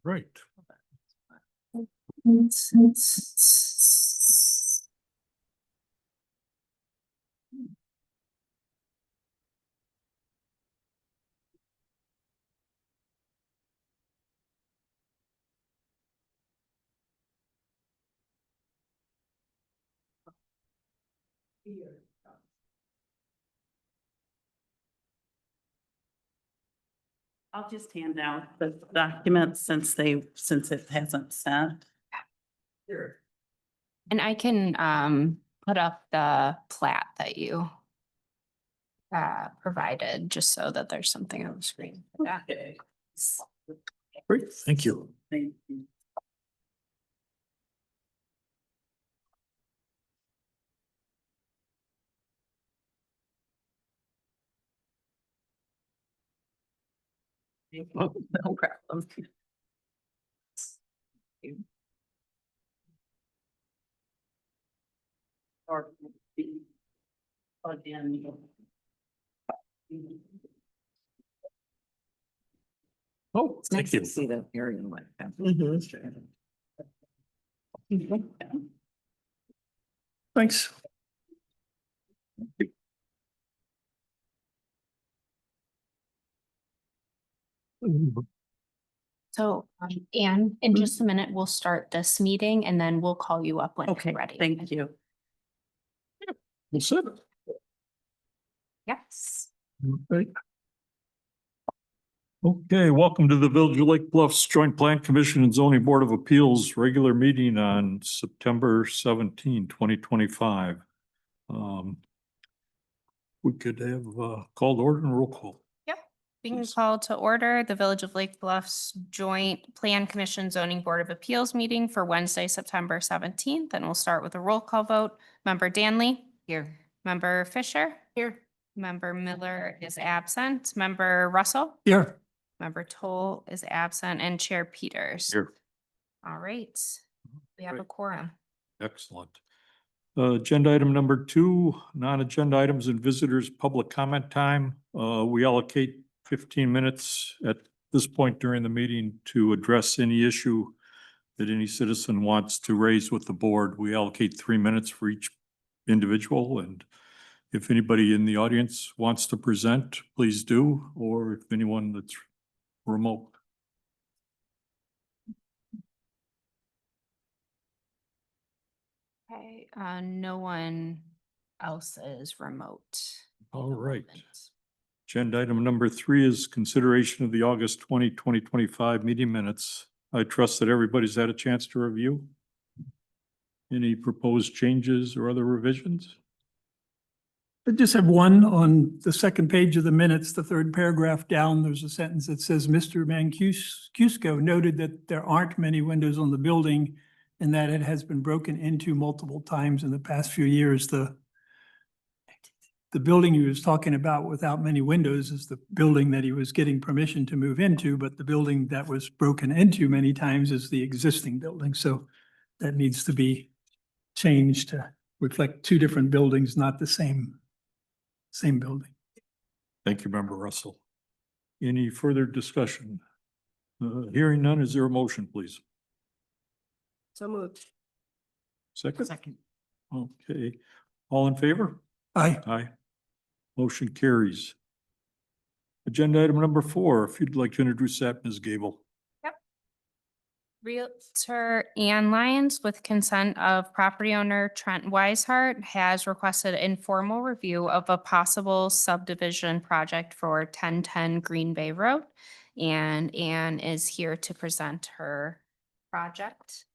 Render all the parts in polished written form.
Right. I'll just hand out the documents since it hasn't sent. Sure. And I can put up the plat that you provided, just so that there's something on the screen. Okay. Great, thank you. Thank you. No problem. Or again. Oh, thank you. See the area like that. Thanks. So, Anne, in just a minute, we'll start this meeting and then we'll call you up when Okay, you're ready. thank you. We'll sit. Yes. Okay. Okay, welcome to the Village of Lake Bluffs Joint Plan Commission and Zoning Board of Appeals regular meeting on September 17, 2025. We could have called order and roll call. Being Please. called to order, the Village of Lake Bluffs Joint Plan Commission Zoning Board of Appeals meeting for Wednesday, September 17th. And we'll start with a roll call vote. Member Danley? Here. Member Fisher? Here. Member Miller is absent. Member Russell? Here. Member Toll is absent and Chair Peters. Here. All right. We have a Great. quorum. Excellent. Agenda item number 2, non-agenda items and visitors public comment time. We allocate 15 minutes at this point during the meeting to address any issue that any citizen wants to raise with the board. We allocate 3 minutes for each individual, and if anybody in the audience wants to present, please do, or if anyone that's remote. Okay, no one else is remote. All right. Agenda item number 3 is consideration of the August 2025 meeting minutes. I trust that everybody's had a chance to review. Any proposed changes or other revisions? I just have one on the second page of the minutes, the third paragraph down. There's a sentence that says, Mr. Mancuso noted that there aren't many windows on the building and that it has been broken into multiple times in the past few years. The building he was talking about without many windows is the building that he was getting permission to move into, but the building that was broken into many times is the existing building. So that needs to be changed to reflect 2 different buildings, not the same building. Thank you, Member Russell. Any further discussion? Hearing none, is there a motion, please? So moved. Second? Second. Okay, all in favor? Aye. Aye. Motion carries. Agenda item number 4, if you'd like to introduce that, Ms. Gable. Realtor Ann Lyons, with consent of property owner Trent Weishart, has requested informal review of a possible subdivision project for 1010 Green Bay Road. And Ann is here to present her project.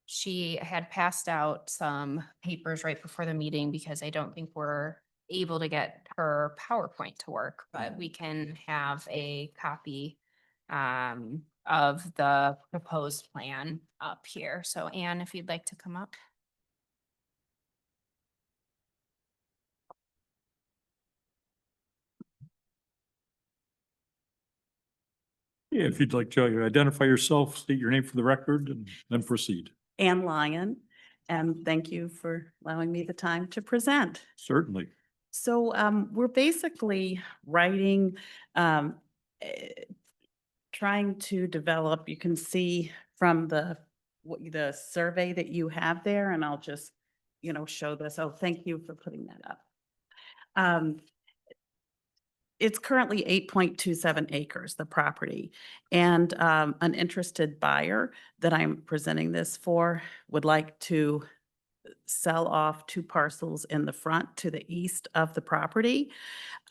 She had passed out some papers right before the meeting because I don't think we're able to get her PowerPoint to work, but we can have a copy of the proposed plan up here. So Anne, if you'd like to come up. Yeah, if you'd like to identify yourself, state your name for the record, and then proceed. Ann Lyon, and thank you for allowing me the time to present. Certainly. So we're basically writing, trying to develop, you can see from the survey that you have there, and I'll just, show this. Oh, thank you for putting that up. It's currently 8.27 acres, the property. And an interested buyer that I'm presenting this for would like to sell off 2 parcels in the front to the east of the property.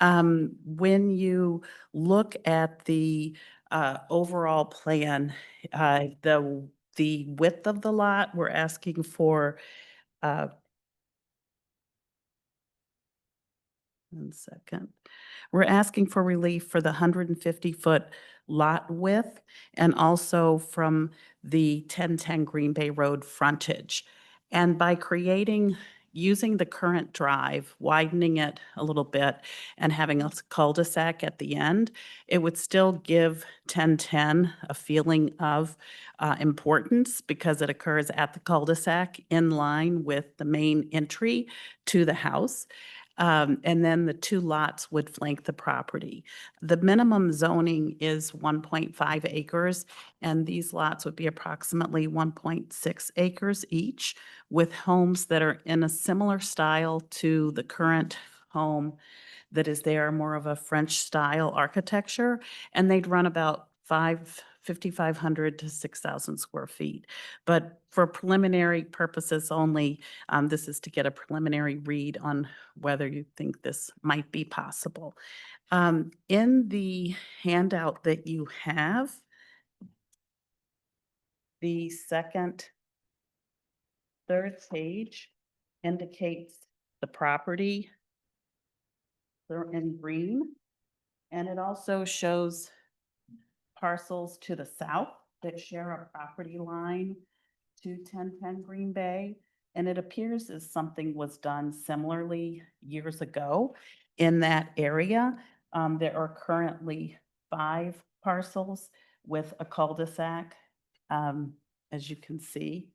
When you look at the overall plan, the width of the lot, we're asking for, 1 second. We're asking for relief for the 150-foot lot width and also from the 1010 Green Bay Road frontage. And by using the current drive, widening it a little bit and having a cul-de-sac at the end, it would still give 1010 a feeling of importance because it occurs at the cul-de-sac in line with the main entry to the house. And then the 2 lots would flank the property. The minimum zoning is 1.5 acres, and these lots would be approximately 1.6 acres each, with homes that are in a similar style to the current home that is there, more of a French style architecture, and they'd run about 5,500 to 6,000 square feet. But for preliminary purposes only, this is to get a preliminary read on whether you think this might be possible. In the handout that you have, the third page indicates the property. They're in green, and it also shows parcels to the south that share a property line to 1010 Green Bay. And it appears as something was done similarly years ago in that area. There are currently 5 parcels with a cul-de-sac, as you can see,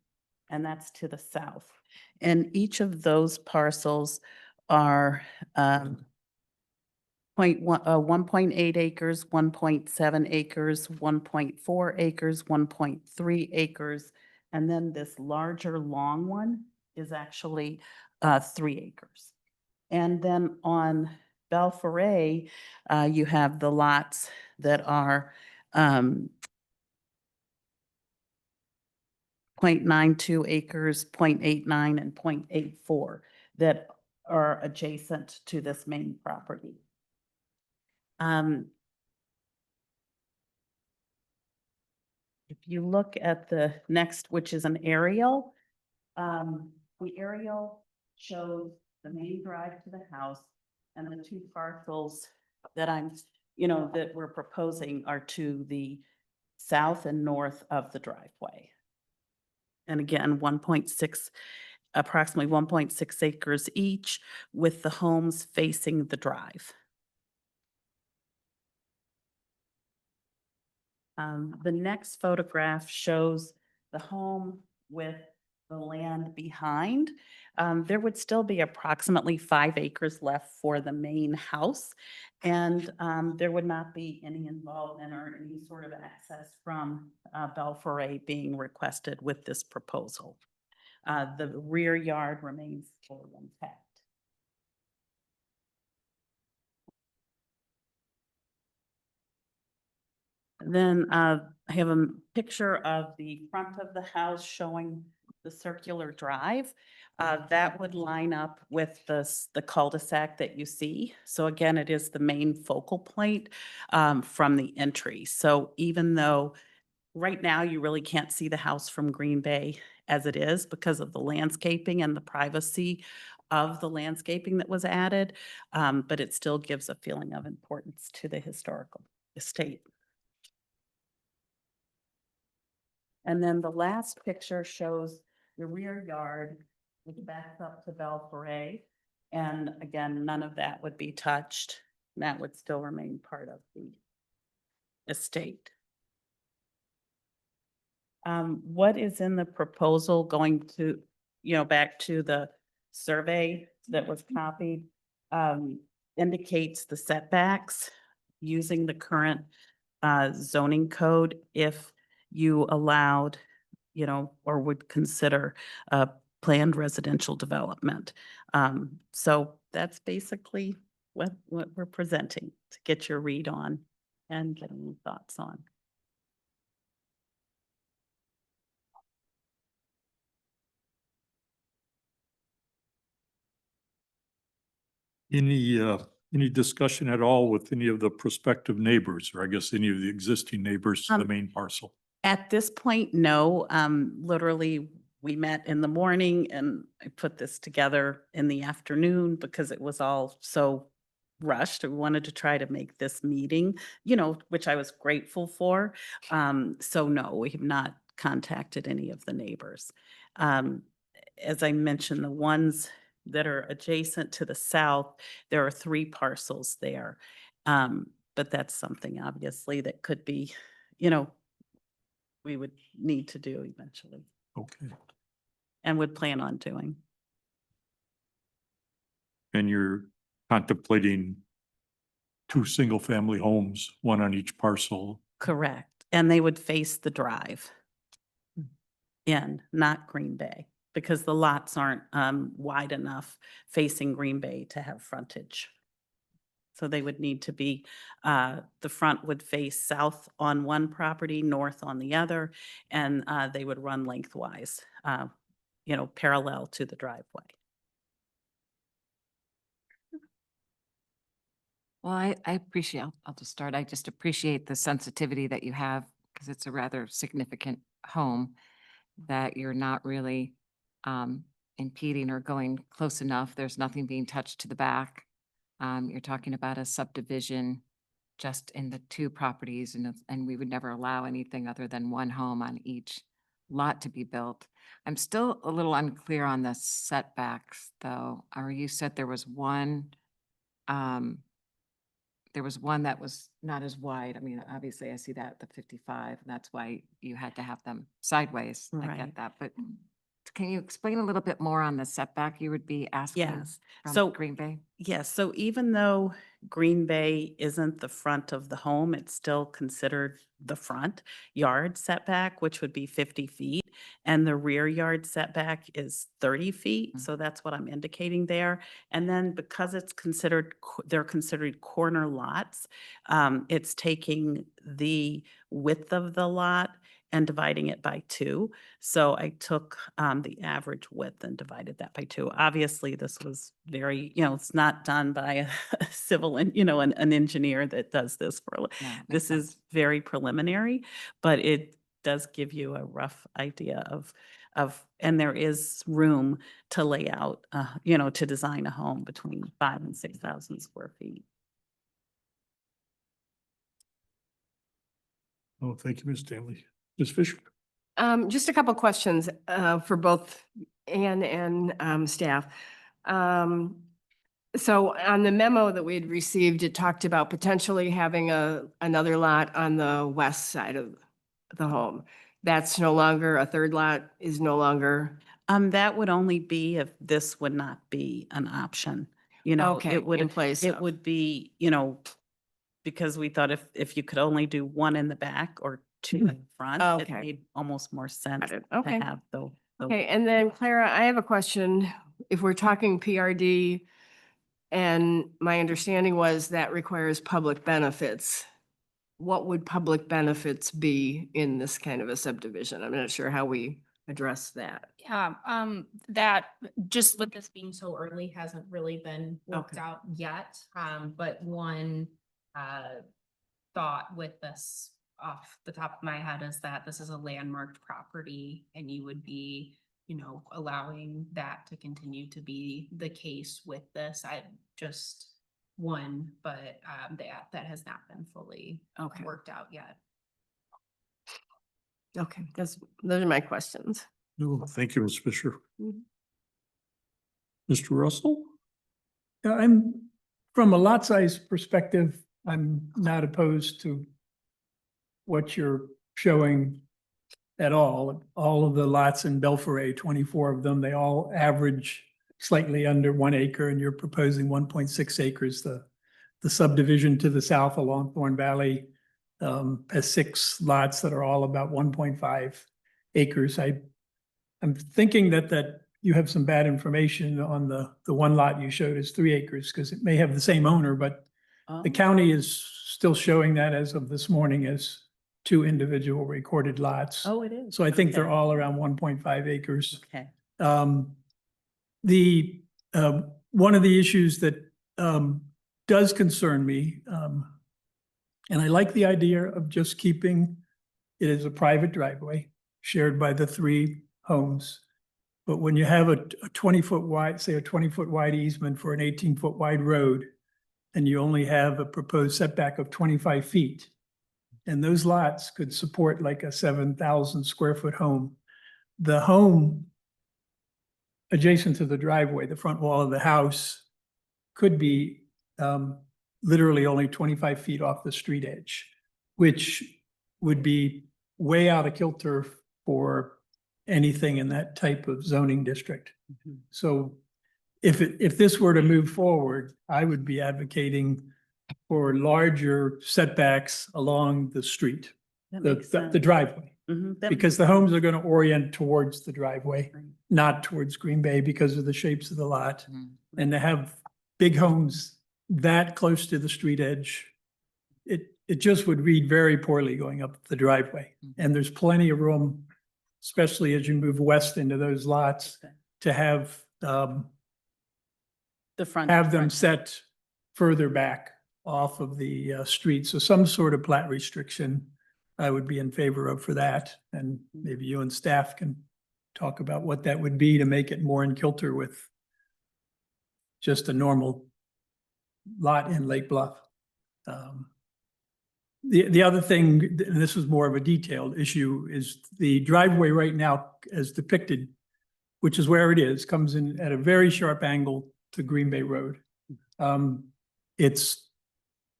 and that's to the south. And each of those parcels are 1.8 acres, 1.7 acres, 1.4 acres, 1.3 acres, and then this larger long one is actually 3 acres. And then on Belforet, you have the lots that are 0.92 acres, 0.89, and 0.84 that are adjacent to this main property. If you look at the next, which is an aerial, the aerial shows the main drive to the house, and the 2 parcels that that we're proposing are to the south and north of the driveway. And again, approximately 1.6 acres each, with the homes facing the drive. The next photograph shows the home with the land behind. There would still be approximately 5 acres left for the main house, and there would not be any involvement or any sort of access from Belforet being requested with this proposal. The rear yard remains fully intact. Then I have a picture of the front of the house showing the circular drive. That would line up with the cul-de-sac that you see. So again, it is the main focal point from the entry. So even though right now you really can't see the house from Green Bay as it is because of the landscaping and the privacy of the landscaping that was added, but it still gives a feeling of importance to the historical estate. And then the last picture shows the rear yard, which backs up to Belforet. And again, none of that would be touched. That would still remain part of the estate. What is in the proposal going to, back to the survey that was copied, indicates the setbacks using the current zoning code if you allowed, or would consider a planned residential development. So that's basically what we're presenting to get your read on and get any thoughts on. Any discussion at all with any of the prospective neighbors, or I guess any of the existing neighbors to the main parcel? At this point, no. Literally, we met in the morning and I put this together in the afternoon because it was all so rushed. We wanted to try to make this meeting, which I was grateful for. So no, we have not contacted any of the neighbors. As I mentioned, the ones that are adjacent to the south, there are 3 parcels there. But that's something obviously that could be, we would need to do eventually Okay. and would plan on doing. And you're contemplating 2 single-family homes, one on each parcel. Correct. And they would face the drive in, not Green Bay, because the lots aren't wide enough facing Green Bay to have frontage. So they would need to be, the front would face south on one property, north on the other, and they would run lengthwise, parallel to the driveway. Well, I appreciate, I'll just start. I just appreciate the sensitivity that you have because it's a rather significant home that you're not really impeding or going close enough. There's nothing being touched to the back. You're talking about a subdivision just in the 2 properties and we would never allow anything other than 1 home on each lot to be built. I'm still a little unclear on the setbacks though. Or you said there was one that was not as wide. I mean, obviously I see that the 55, and that's why you had to have them sideways. I Right. get that, but can you explain a little bit more on the setback you would be asking Yes. from So Green Bay? yes, so even though Green Bay isn't the front of the home, it's still considered the front yard setback, which would be 50 feet. And the rear yard setback is 30 feet. Mm. So that's what I'm indicating there. And then because it's considered, they're considered corner lots, it's taking the width of the lot and dividing it by 2. So I took the average width and divided that by 2. Obviously, this was very, it's not done by a civil and, an engineer that does this for a No, makes This is sense. very preliminary, but it does give you a rough idea of, and there is room to lay out, to design a home between 5,000 and 6,000 square feet. Oh, thank you, Ms. Stanley. Ms. Fisher? Just a couple questions for both Ann and staff. So on the memo that we had received, it talked about potentially having another lot on the west side of the home. That's no longer, a third lot is no longer. That would only be if this would not be an option, Okay, it would, in place it of. would be, because we thought if you could only do 1 in the back or 2 in the front, it Okay. made almost more sense Got it. to Okay. have the. Okay, and then Clara, I have a question. If we're talking PRD, and my understanding was that requires public benefits, what would public benefits be in this kind of a subdivision? I'm not sure how we address that. Yeah, that just with this being so early hasn't really been worked Okay. out yet. But one thought with this off the top of my head is that this is a landmarked property and you would be, allowing that to continue to be the case with this. I just one, but that has not been fully Okay. worked out yet. Okay, those are my questions. No, thank you, Ms. Fisher. Mhm. Mr. Russell? Yeah, from a lot size perspective, I'm not opposed to what you're showing at all. All of the lots in Belforet, 24 of them, they all average slightly under 1 acre, and you're proposing 1.6 acres. The subdivision to the south along Thorn Valley has 6 lots that are all about 1.5 acres. I'm thinking that you have some bad information on the one lot you showed as 3 acres, because it may have the same owner, but the county is still showing that as of this morning as 2 individual recorded lots. Oh, it is. So I think they're Okay. all around 1.5 acres. Okay. One of the issues that does concern me, and I like the idea of just keeping it as a private driveway shared by the 3 homes. But when you have a 20-foot wide, say a 20-foot wide easement for an 18-foot wide road, and you only have a proposed setback of 25 feet, and those lots could support like a 7,000 square foot home, the home adjacent to the driveway, the front wall of the house, could be literally only 25 feet off the street edge, which would be way out of kilter for anything in that type of zoning district. Mhm. So if this were to move forward, I would be advocating for larger setbacks along the street, That the makes the sense. driveway, Mhm, that because the homes are going to orient towards the driveway, Right. not towards Green Bay because of the shapes of the lot. Mhm. And to have big homes that close to the street edge, it just would read very poorly going up the driveway. Mhm. And there's plenty of room, especially as you move west into those lots, Okay. to have The front. them front- set further back off of the street. So some sort of plat restriction, I would be in favor of for that. And maybe you and staff can talk about what that would be to make it more in kilter with just a normal lot in Lake Bluff. The other thing, and this is more of a detailed issue, is the driveway right now as depicted, which is where it is, comes in at a very sharp angle to Green Bay Road. It's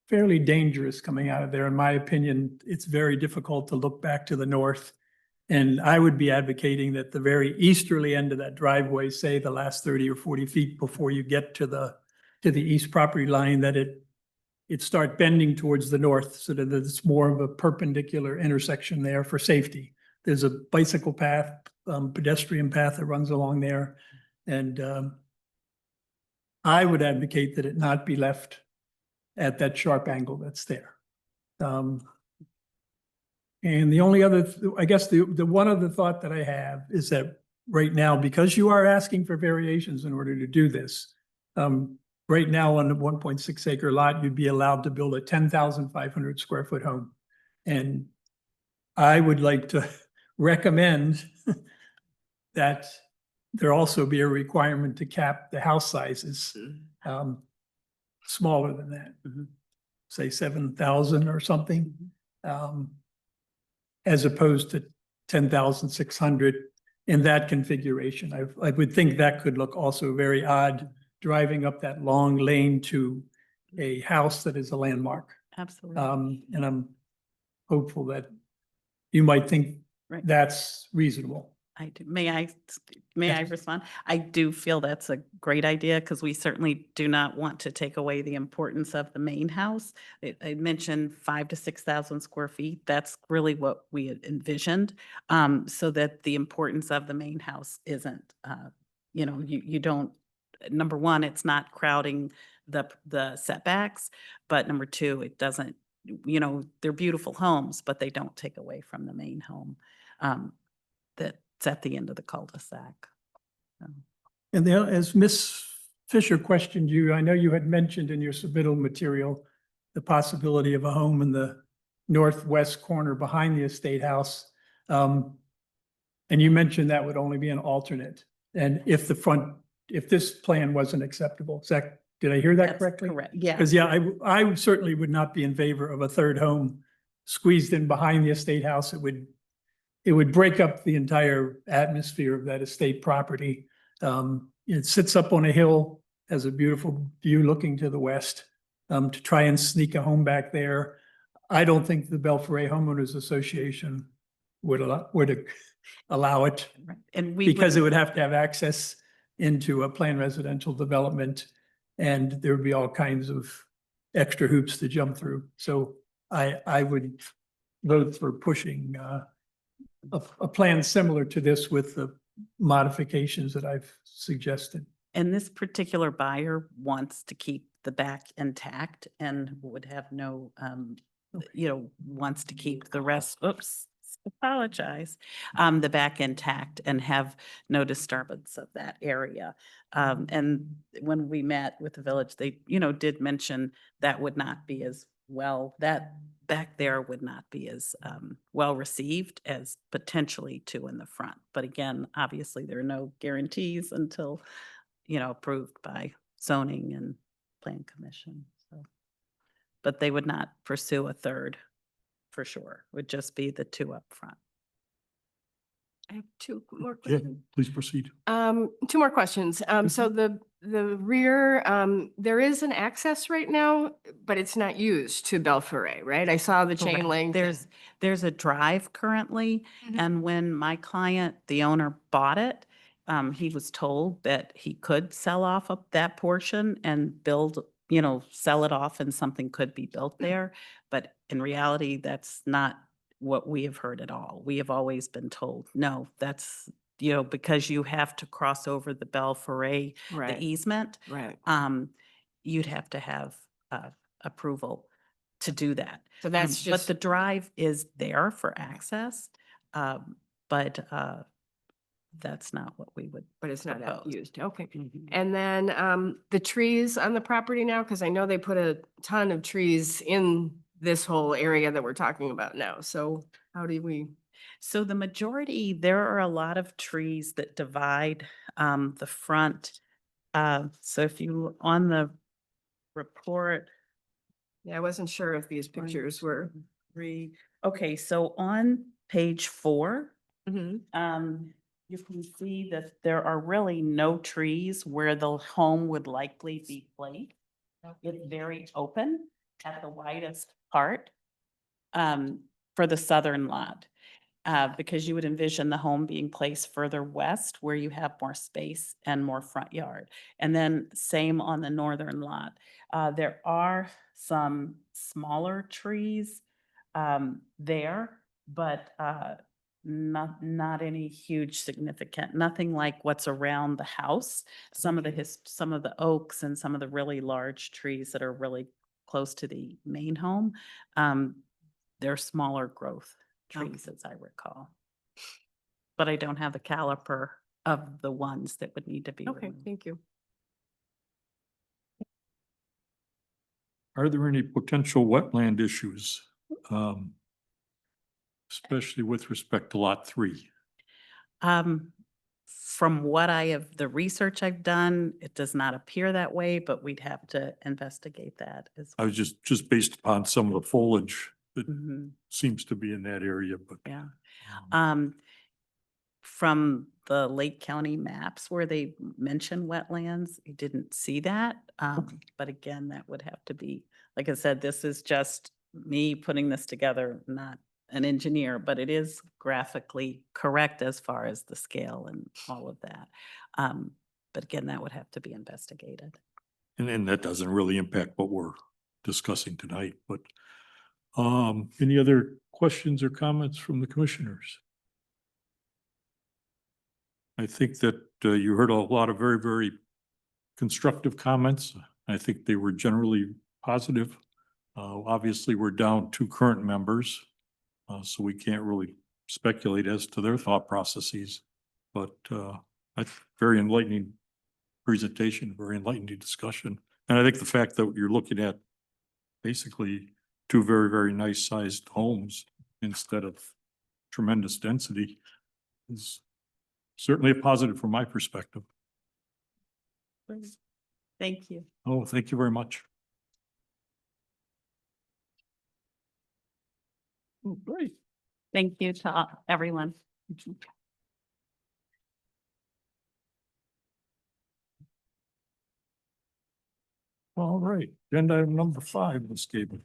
fairly dangerous coming out of there. In my opinion, it's very difficult to look back to the north. And I would be advocating that the very easterly end of that driveway, say the last 30 or 40 feet before you get to the east property line, that it start bending towards the north so that it's more of a perpendicular intersection there for safety. There's a bicycle path, pedestrian path that runs along there. And I would advocate that it not be left at that sharp angle that's there. And the only other, I guess the one other thought that I have is that right now, because you are asking for variations in order to do this, right now on the 1.6 acre lot, you'd be allowed to build a 10,500 square foot home. And I would like to recommend that there also be a requirement to cap the house sizes smaller than that, Mhm. say 7,000 or something, as opposed to 10,600 in that configuration. I would think that could look also very odd driving up that long lane to a house that is a landmark. Absolutely. And I'm hopeful that you might think Right. that's reasonable. I do. May I respond? I do feel that's a great idea because we certainly do not want to take away the importance of the main house. I mentioned 5,000 to 6,000 square feet. That's really what we had envisioned. So that the importance of the main house isn't, you don't, number one, it's not crowding the setbacks, but number two, it doesn't, they're beautiful homes, but they don't take away from the main home. That's at the end of the cul-de-sac. So, And then, as Ms. Fisher questioned you, I know you had mentioned in your submittal material the possibility of a home in the northwest corner behind the estate house. And you mentioned that would only be an alternate. And if this plan wasn't acceptable, did I hear that that's correctly? correct. Yeah. Because I certainly would not be in favor of a third home squeezed in behind the estate house. It would break up the entire atmosphere of that estate property. It sits up on a hill, has a beautiful view looking to the west. To try and sneak a home back there, I don't think the Belforet Homeowners Association would allow it, Right. And because it would have to have access into a planned residential development, and there would be all kinds of extra hoops to jump through. So I would vote for pushing a plan similar to this with the modifications that I've suggested. And this particular buyer wants to keep the back intact and would have no, wants to keep the rest, apologize, the back intact and have no disturbance of that area. And when we met with the village, they, did mention that would not be as well, that back there would not be as well received as potentially two in the front. But again, obviously, there are no guarantees until approved by zoning and plan commission. So, but they would not pursue a third for sure. Would just be the two up front. I have two more Yeah, questions. please proceed. Two more questions. So the rear, there is an access right now, but it's not used to Belforet, right? I saw the chain Correct. link. There's a drive currently, Mhm. and when my client, the owner, bought it, he was told that he could sell off up that portion and build, sell it off and something could be built there. But in reality, that's not what we have heard at all. We have always been told, no, that's, because you have to cross over the Belforet, the Right, easement, right. you'd have to have approval to do that. So that's But just, the drive is there for access, but that's not what we would. but it's not propose. used. Okay. Mhm. And then the trees on the property now, because I know they put a ton of trees in this whole area that we're talking about now. So how do we? So the majority, there are a lot of trees that divide the front. So if you, on the report. Yeah, I wasn't sure if these pictures were. Okay, so on page 4, Mhm. you can see that there are really no trees where the home would likely be placed. It's very open at the widest part for the southern lot. Because you would envision the home being placed further west where you have more space and more front yard. And then same on the northern lot. There are some smaller trees there, but not any huge significant, nothing like what's around the house. Some of the oaks and some of the really large trees that are really close to the main home, they're smaller growth trees, as I recall. But I don't have the caliper of the ones that would need to be Okay, removed. thank you. Are there any potential wetland issues? Especially with respect to lot 3? From what the research I've done, it does not appear that way, but we'd have to investigate that as I was just based upon some of the foliage that Mhm, seems to be in that area, but. yeah. From the Lake County maps where they mention wetlands, you didn't see that. But again, that would have to be, like I said, this is just me putting this together, not an engineer, but it is graphically correct as far as the scale and all of that. But again, that would have to be investigated. And that doesn't really impact what we're discussing tonight, but any other questions or comments from the commissioners? I think that you heard a lot of very, very constructive comments. I think they were generally positive. Obviously, we're down 2 current members, so we can't really speculate as to their thought processes. But that's very enlightening presentation, very enlightening discussion. And I think the fact that you're looking at basically 2 very, very nice sized homes instead of tremendous density is certainly a positive from my perspective. Thank you. Oh, thank you very much. Oh, great. Thank you to everyone. All right, agenda item number 5, Ms. Gable.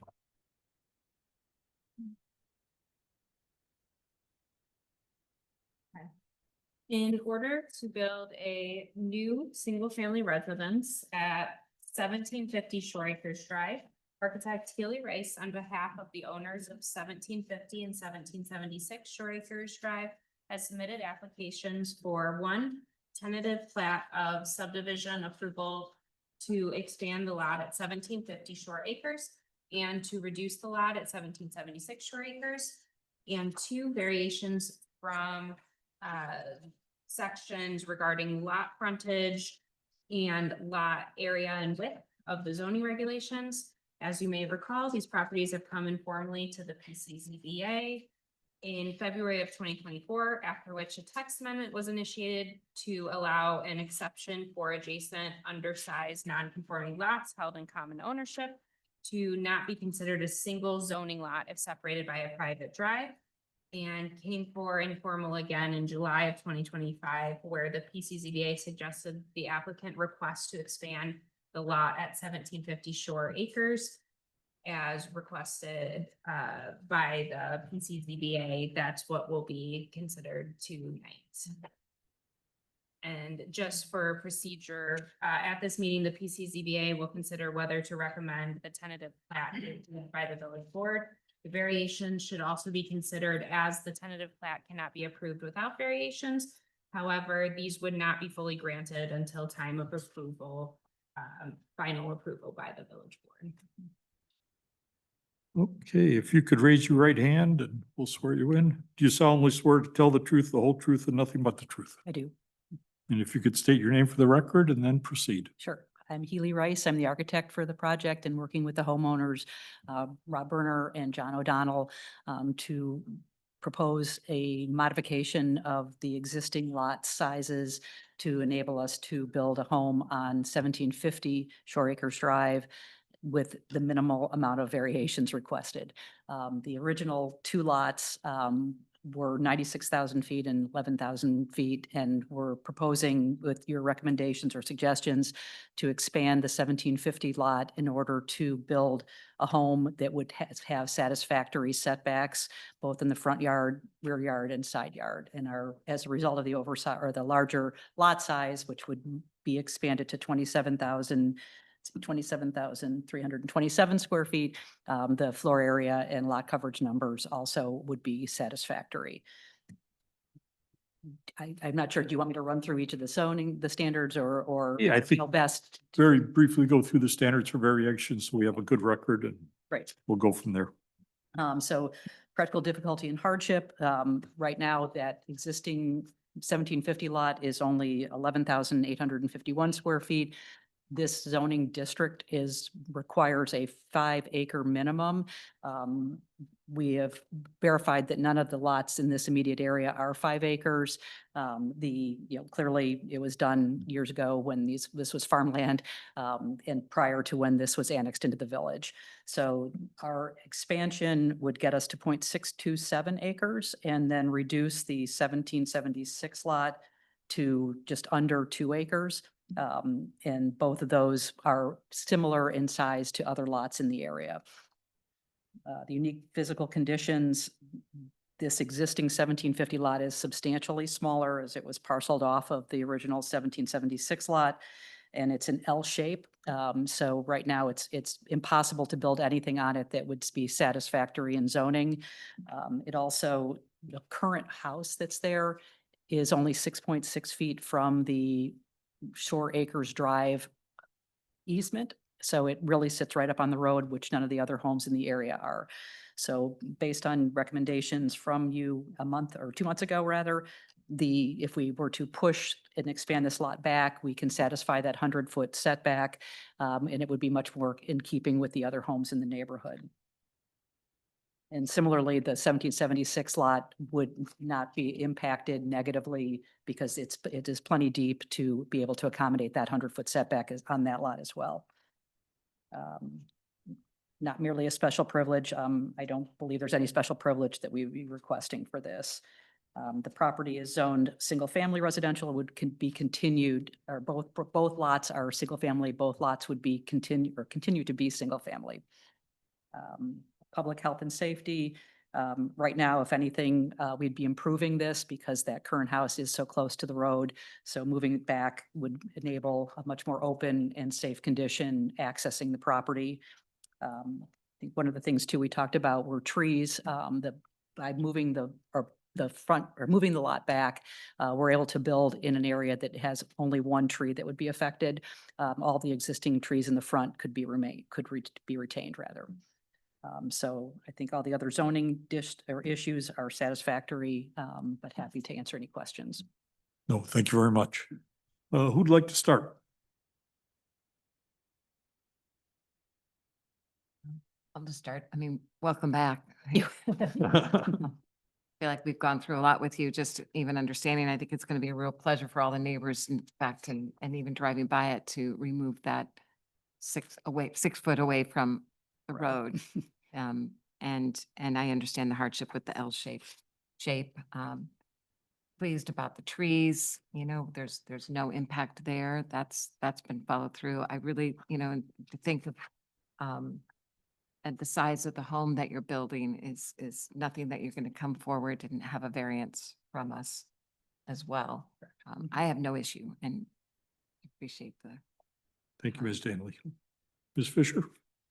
In order to build a new single-family residence at 1750 Shore Acres Drive, Architect Keely Rice, on behalf of the owners of 1750 and 1776 Shore Acres Drive, has submitted applications for one, tentative plat of subdivision approval to expand the lot at 1750 Shore Acres and to reduce the lot at 1776 Shore Acres, and two variations from sections regarding lot frontage and lot area and width of the zoning regulations. As you may recall, these properties have come informally to the PCZBA in February of 2024, after which a text amendment was initiated to allow an exception for adjacent undersized non-conforming lots held in common ownership to not be considered a single zoning lot if separated by a private drive, and came for informal again in July of 2025, where the PCZBA suggested the applicant request to expand the lot at 1750 Shore Acres as requested by the PCZBA. That's what will be considered tonight. And just for procedure, at this meeting, the PCZBA will consider whether to recommend the tentative plat by the village board. The variations should also be considered, as the tentative plat cannot be approved without variations. However, these would not be fully granted until time of approval, final approval by the village board. Okay, if you could raise your right hand and we'll swear you in. Do you solemnly swear to tell the truth, the whole truth, and nothing but the truth? I do. And if you could state your name for the record and then proceed. Sure. I'm Healy Rice. I'm the architect for the project and working with the homeowners, Rob Berner and John O'Donnell, to propose a modification of the existing lot sizes to enable us to build a home on 1750 Shore Acres Drive with the minimal amount of variations requested. The original two lots were 96,000 feet and 11,000 feet, and we're proposing, with your recommendations or suggestions, to expand the 1750 lot in order to build a home that would have satisfactory setbacks, both in the front yard, rear yard, and side yard. And as a result of the oversight or the larger lot size, which would be expanded to 27,327 square feet, the floor area and lot coverage numbers also would be satisfactory. I'm not sure, do you want me to run through each of the standards or? Yeah, I think Best. very briefly go through the standards for variations so we have a good record and Right. we'll go from there. So practical difficulty and hardship, right now that existing 1750 lot is only 11,851 square feet. This zoning district requires a 5-acre minimum. We have verified that none of the lots in this immediate area are 5 acres. Clearly it was done years ago when this was farmland, and prior to when this was annexed into the village. So our expansion would get us to 0.627 acres and then reduce the 1776 lot to just under 2 acres. And both of those are similar in size to other lots in the area. The unique physical conditions, this existing 1750 lot is substantially smaller as it was parceled off of the original 1776 lot, and it's an L shape. So right now it's impossible to build anything on it that would be satisfactory in zoning. It also, the current house that's there is only 6.6 feet from the Shore Acres Drive easement. So it really sits right up on the road, which none of the other homes in the area are. So based on recommendations from you a month or 2 months ago, rather, if we were to push and expand this lot back, we can satisfy that 100-foot setback, and it would be much more in keeping with the other homes in the neighborhood. And similarly, the 1776 lot would not be impacted negatively because it is plenty deep to be able to accommodate that 100-foot setback on that lot as well. Not merely a special privilege. I don't believe there's any special privilege that we would be requesting for this. The property is zoned single-family residential, would be continued, or both lots are single-family. Both lots would be continue to be single-family. Public health and safety. Right now, if anything, we'd be improving this because that current house is so close to the road. So moving it back would enable a much more open and safe condition accessing the property. I think one of the things too we talked about were trees, by moving the front or moving the lot back, we're able to build in an area that has only one tree that would be affected. All the existing trees in the front could be be retained rather. So I think all the other zoning issues are satisfactory, but happy to answer any questions. No, thank you very much. Who'd like to start? I'll just start. I mean, welcome back. I feel like we've gone through a lot with you, just even understanding. I think it's going to be a real pleasure for all the neighbors, in fact, and even driving by it to remove that 6 foot away from the road. And I understand the hardship with the L-shape. Pleased about the trees, there's no impact there. That's been followed through. I really, and to think of, and the size of the home that you're building is nothing that you're going to come forward and have a variance from us as well. I have no issue and appreciate the. Thank you, Ms. Danley. Ms. Fisher?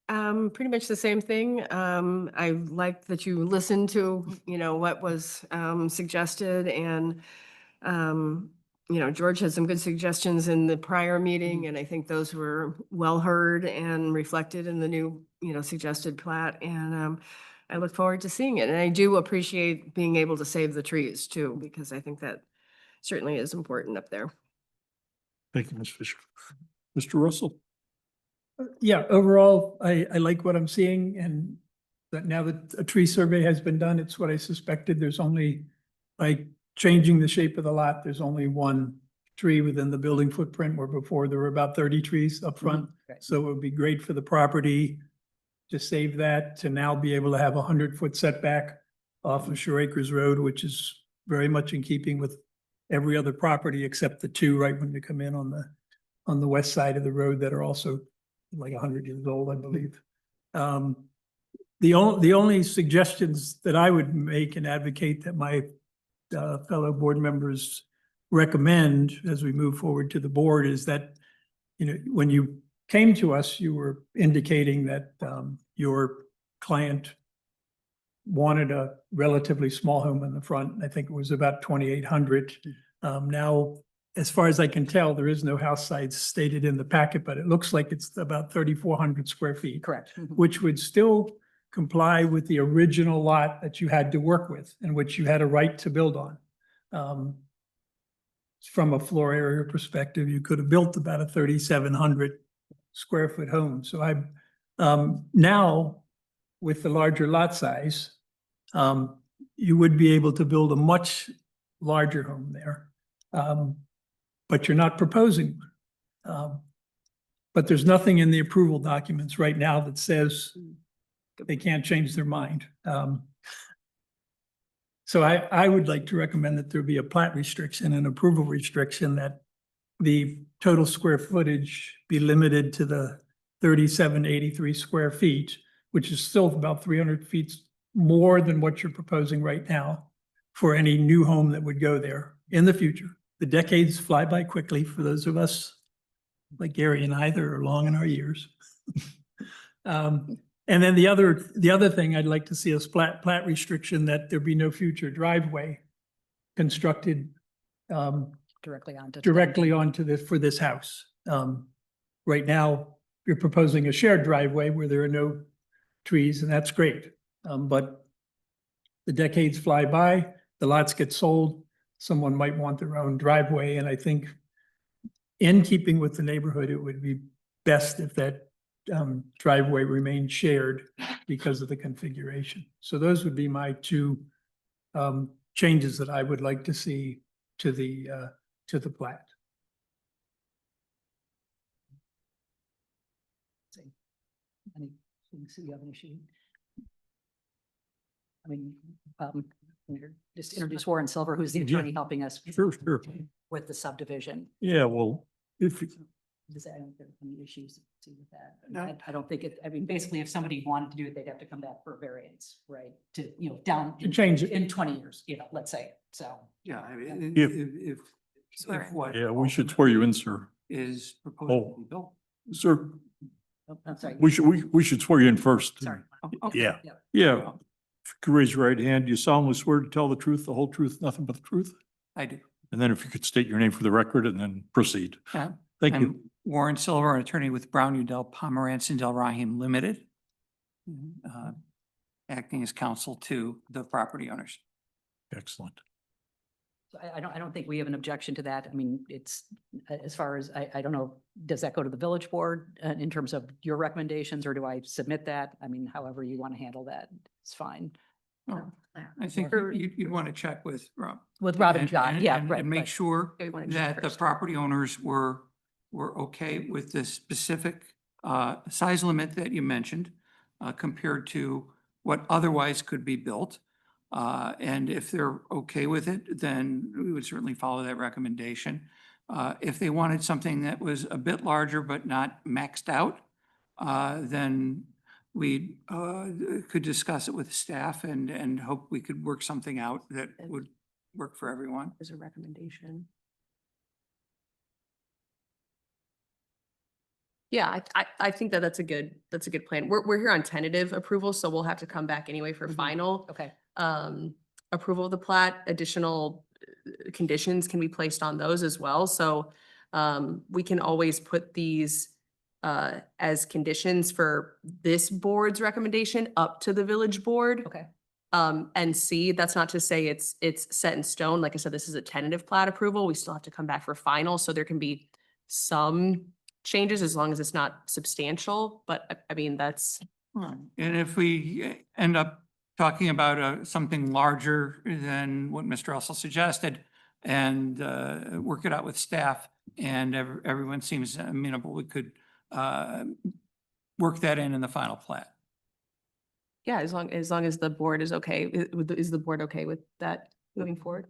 Pretty much the same thing. I like that you listened to, what was suggested and, George had some good suggestions in the prior meeting, and I think those were well heard and reflected in the new, suggested plat. And I look forward to seeing it. And I do appreciate being able to save the trees too, because I think that certainly is important up there. Thank you, Ms. Fisher. Mr. Russell? Yeah, overall, I like what I'm seeing, and that now that a tree survey has been done, it's what I suspected. There's only, by changing the shape of the lot, there's only one tree within the building footprint, where before there were about 30 trees up front. Right. So it would be great for the property to save that, to now be able to have a 100-foot setback off of Shore Acres Road, which is very much in keeping with every other property except the two right when you come in on the west side of the road that are also like 100 years old, I believe. The only suggestions that I would make and advocate that my fellow board members recommend as we move forward to the board is that, when you came to us, you were indicating that your client wanted a relatively small home in the front. I think it was about 2,800. Now, as far as I can tell, there is no house size stated in the packet, but it looks like it's about 3,400 square feet. Correct. Which would still comply with the original lot that you had to work with and which you had a right to build on. From a floor area perspective, you could have built about a 3,700 square foot home. So now with the larger lot size, you would be able to build a much larger home there. But you're not proposing. But there's nothing in the approval documents right now that says they can't change their mind. So I would like to recommend that there be a plat restriction and approval restriction, that the total square footage be limited to the 3,783 square feet, which is still about 300 feet more than what you're proposing right now for any new home that would go there in the future. The decades fly by quickly for those of us like Gary and I that are long in our years. And then the other thing I'd like to see is plat restriction, that there be no future driveway constructed Directly onto this for this house. Right now, you're proposing a shared driveway where there are no trees, and that's great. But the decades fly by, the lots get sold, someone might want their own driveway, and I think in keeping with the neighborhood, it would be best if that driveway remained shared because of the configuration. So those would be my two changes that I would like to see to the plat. Do you have an issue? I mean, just introduce Warren Silver, who's the attorney helping us Sure. with the subdivision. Yeah, well, if, Does that, I don't think any issues with that. I don't think it, I mean, basically, if somebody wanted to do it, they'd have to come back for a variance, right? To, down. To change it. In 20 years, let's say, so. Yeah, I mean, If- if what yeah, we should swear you in, sir. is Oh. proposed to be built. Sir, I'm sorry. We should swear you in first. Sorry. Yeah. Yeah. Yeah. If you could raise your right hand, you solemnly swear to tell the truth, the whole truth, nothing but the truth? I do. And then if you could state your name for the record and then proceed. Yeah. Thank I'm you. Warren Silver, an attorney with Brown Udell Pomerantz and Del Rahim Limited, acting as counsel to the property owners. Excellent. I don't think we have an objection to that. I mean, it's, as far as, I don't know, does that go to the village board in terms of your recommendations, or do I submit that? I mean, however you want to handle that, it's fine. Well, I think you'd want to check with Rob. With Rob and John, yeah, and right. make right. sure Yeah, we wanna check that the first. property owners were okay with the specific size limit that you mentioned compared to what otherwise could be built. And if they're okay with it, then we would certainly follow that recommendation. If they wanted something that was a bit larger but not maxed out, then we could discuss it with staff and hope we could work something out that would work for everyone. As a recommendation. Yeah, I think that that's a good plan. We're here on tentative approval, so we'll have to come back anyway for Mhm. final. Okay. Approval of the plat. Additional conditions can be placed on those as well. So we can always put these as conditions for this board's recommendation up to the village board. Okay. And see, that's not to say it's set in stone. Like I said, this is a tentative plat approval. We still have to come back for final, so there can be some changes as long as it's not substantial, but I mean, that's. And if we end up talking about something larger than what Mr. Russell suggested and work it out with staff and everyone seems amenable, we could work that in the final plat. Yeah, as long as the board is okay, is the board okay with that moving forward?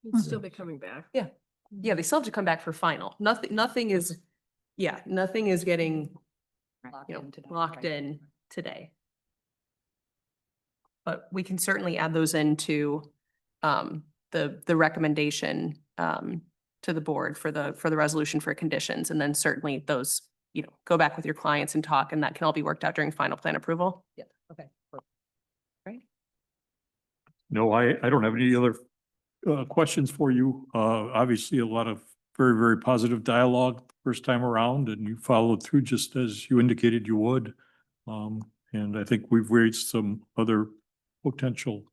It'd still be coming back. Yeah, they still have to come back for final. Nothing is getting, locked in today. But we can certainly add those into the recommendation to the board for the resolution for conditions, and then certainly those, go back with your clients and talk, and that can all be worked out during final plan approval. Yeah, okay. No, I don't have any other questions for you. Obviously, a lot of very, very positive dialogue first time around, and you followed through just as you indicated you would. And I think we've raised some other potential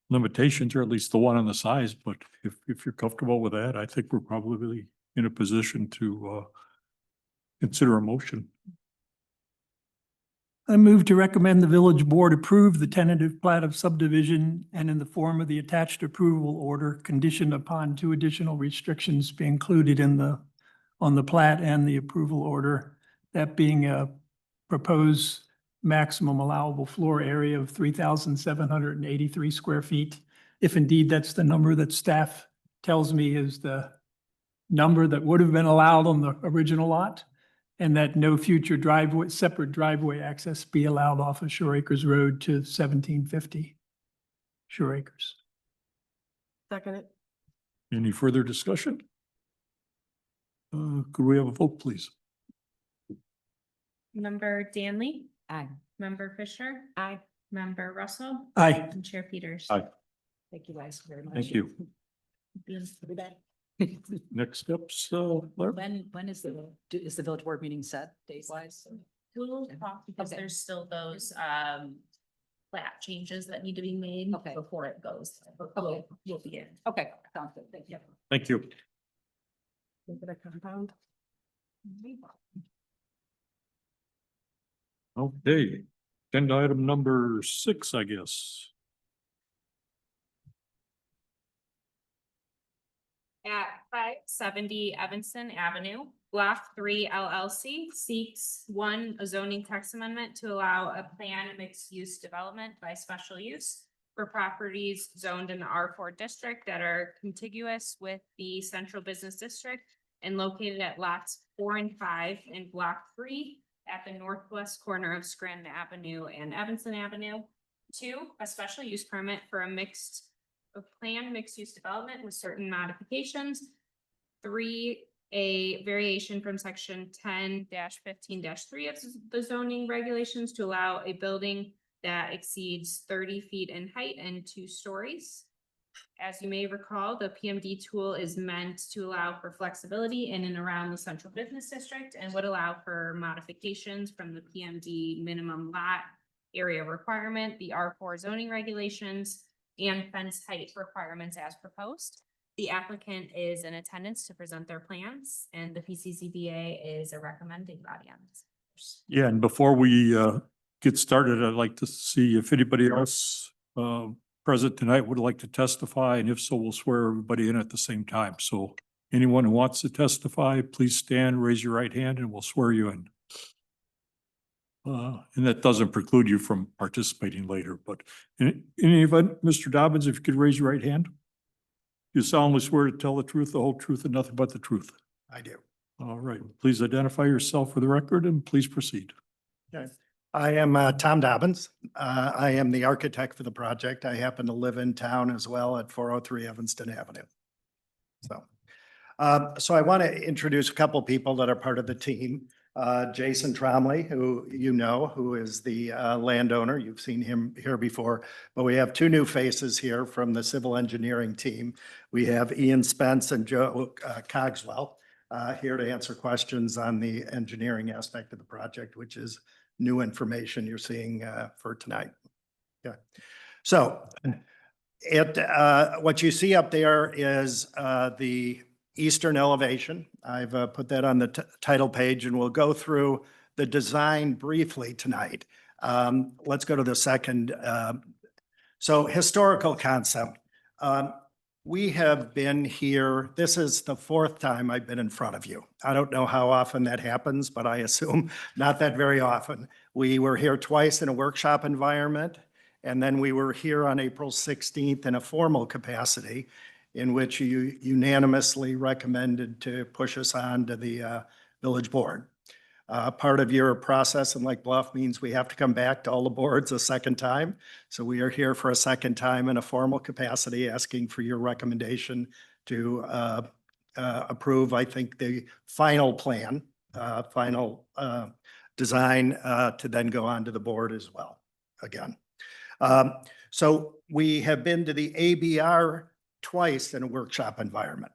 limitations, or at least the one on the size, but if you're comfortable with that, I think we're probably in a position to consider a motion. I move to recommend the village board approve the tentative plat of subdivision and in the form of the attached approval order conditioned upon 2 additional restrictions be included on the plat and the approval order. That being a proposed maximum allowable floor area of 3,783 square feet. If indeed that's the number that staff tells me is the number that would have been allowed on the original lot. And that no future separate driveway access be allowed off of Shore Acres Road to 1750 Shore Acres. Second it. Any further discussion? Could we have a vote, please? Member Danley, Aye. member Fisher. Aye. Member Russell. Aye. And Chair Peters. Aye. Thank you guys very much. Thank you. Be back. Next steps, Claire? When is the village board meeting set date wise? We'll talk because Okay. there's still those plat changes that need to be made Okay. before it goes. Okay. We'll be in. Okay, sounds good. Thank you. Thank you. Is it a compound? Okay, agenda item number 6, I guess. At 570 Evanston Avenue, Block 3 LLC seeks a zoning text amendment to allow a planned mixed-use development by special use for properties zoned in the R4 district that are contiguous with the central business district and located at lots 4 and 5 in Block 3 at the northwest corner of Scranton Avenue and Evanston Avenue. 2, a special use permit for a planned mixed-use development with certain modifications. 3, a variation from section 10-15-3 of the zoning regulations to allow a building that exceeds 30 feet in height and 2 stories. As you may recall, the PMD tool is meant to allow for flexibility in and around the central business district and would allow for modifications from the PMD minimum lot area requirement, the R4 zoning regulations, and fence height requirements as proposed. The applicant is in attendance to present their plans, and the PCZBA is a recommending body on this. Yeah, and before we get started, I'd like to see if anybody else present tonight would like to testify, and if so, we'll swear everybody in at the same time. So anyone who wants to testify, please stand, raise your right hand, and we'll swear you in. And that doesn't preclude you from participating later, but in any event, Mr. Dobbins, if you could raise your right hand. You solemnly swear to tell the truth, the whole truth, and nothing but the truth. I do. All right, please identify yourself for the record and please proceed. Okay. I am Tom Dobbins. I am the architect for the project. I happen to live in town as well at 403 Evanston Avenue. So I want to introduce a couple people that are part of the team. Jason Tromley, who you know, who is the landowner. You've seen him here before, but we have 2 new faces here from the civil engineering team. We have Ian Spence and Joe Cogswell here to answer questions on the engineering aspect of the project, which is new information you're seeing for tonight. Yeah. So what you see up there is the eastern elevation. I've put that on the title page, and we'll go through the design briefly tonight. Let's go to the second. So historical concept. We have been here, this is the 4th time I've been in front of you. I don't know how often that happens, but I assume not that very often. We were here twice in a workshop environment, and then we were here on April 16th in a formal capacity in which you unanimously recommended to push us on to the village board. Part of your process in Lake Bluff means we have to come back to all the boards a second time. So we are here for a second time in a formal capacity, asking for your recommendation to approve, I think, the final plan, final design to then go on to the board as well, again. So we have been to the ABR twice in a workshop environment.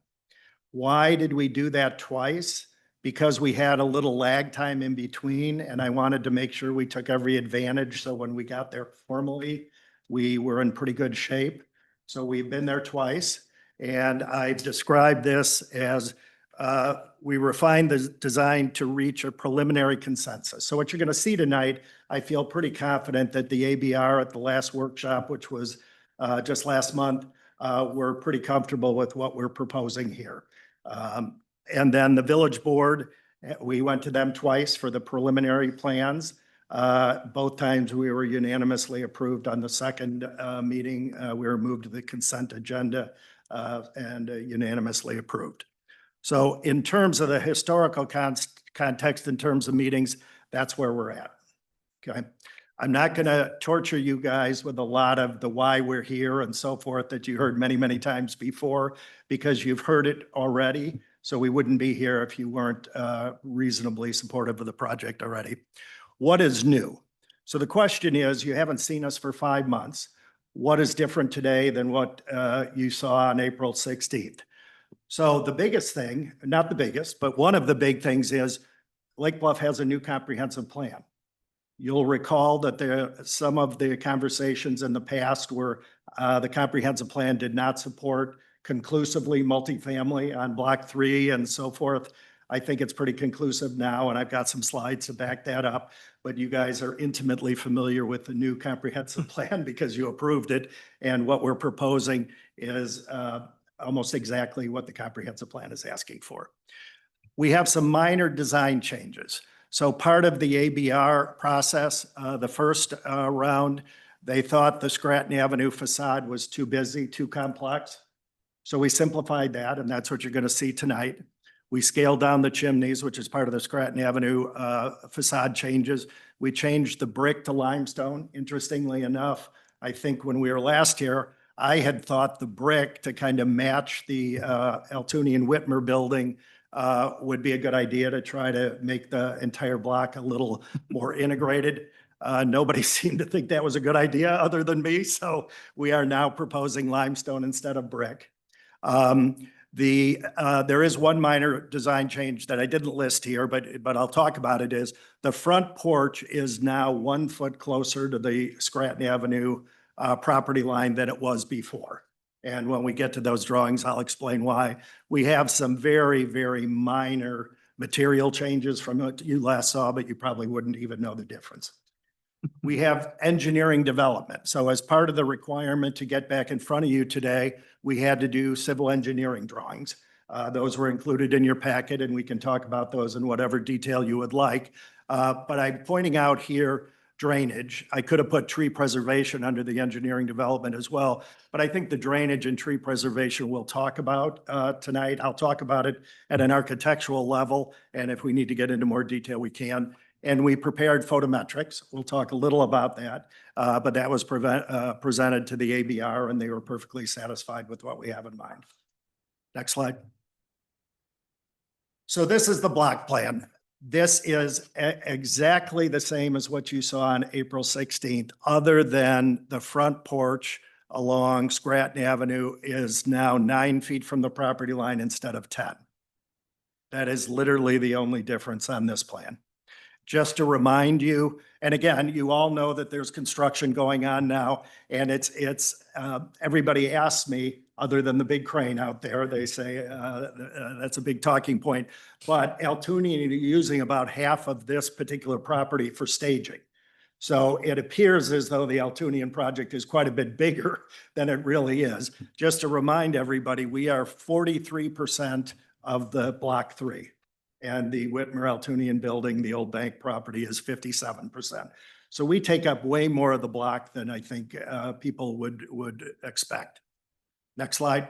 Why did we do that twice? Because we had a little lag time in between, and I wanted to make sure we took every advantage. So when we got there formally, we were in pretty good shape. So we've been there twice, and I described this as we refined the design to reach a preliminary consensus. So what you're going to see tonight, I feel pretty confident that the ABR at the last workshop, which was just last month, we're pretty comfortable with what we're proposing here. And then the village board, we went to them twice for the preliminary plans. Both times we were unanimously approved. On the second meeting, we were moved to the consent agenda and unanimously approved. So in terms of the historical context, in terms of meetings, that's where we're at. Okay. I'm not going to torture you guys with a lot of the why we're here and so forth that you heard many, many times before, because you've heard it already. So we wouldn't be here if you weren't reasonably supportive of the project already. What is new? So the question is, you haven't seen us for 5 months. What is different today than what you saw on April 16th? So the biggest thing, not the biggest, but one of the big things is Lake Bluff has a new comprehensive plan. You'll recall that some of the conversations in the past were the comprehensive plan did not support conclusively multifamily on block 3 and so forth. I think it's pretty conclusive now, and I've got some slides to back that up, but you guys are intimately familiar with the new comprehensive plan because you approved it. And what we're proposing is almost exactly what the comprehensive plan is asking for. We have some minor design changes. So part of the ABR process, the first round, they thought the Scranton Avenue facade was too busy, too complex. So we simplified that, and that's what you're going to see tonight. We scaled down the chimneys, which is part of the Scranton Avenue facade changes. We changed the brick to limestone. Interestingly enough, I think when we were last here, I had thought the brick to kind of match the Altunian Whitmer building would be a good idea to try to make the entire block a little more integrated. Nobody seemed to think that was a good idea other than me, so we are now proposing limestone instead of brick. There is one minor design change that I didn't list here, but I'll talk about it, is the front porch is now 1 foot closer to the Scranton Avenue property line than it was before. And when we get to those drawings, I'll explain why. We have some very, very minor material changes from what you last saw, but you probably wouldn't even know the difference. We have engineering development. So as part of the requirement to get back in front of you today, we had to do civil engineering drawings. Those were included in your packet, and we can talk about those in whatever detail you would like. But I'm pointing out here drainage. I could have put tree preservation under the engineering development as well, but I think the drainage and tree preservation we'll talk about tonight. I'll talk about it at an architectural level, and if we need to get into more detail, we can. And we prepared photometrics. We'll talk a little about that, but that was presented to the ABR, and they were perfectly satisfied with what we have in mind. Next slide. So this is the block plan. This is exactly the same as what you saw on April 16th, other than the front porch along Scranton Avenue is now 9 feet from the property line instead of 10. That is literally the only difference on this plan. Just to remind you, and again, you all know that there's construction going on now, and everybody asks me, other than the big crane out there, they say that's a big talking point, but Altoonian are using about half of this particular property for staging. So it appears as though the Altoonian project is quite a bit bigger than it really is. Just to remind everybody, we are 43% of the block 3. And the Whitmer-Altoonian building, the old bank property, is 57%. So we take up way more of the block than I think people would expect. Next slide.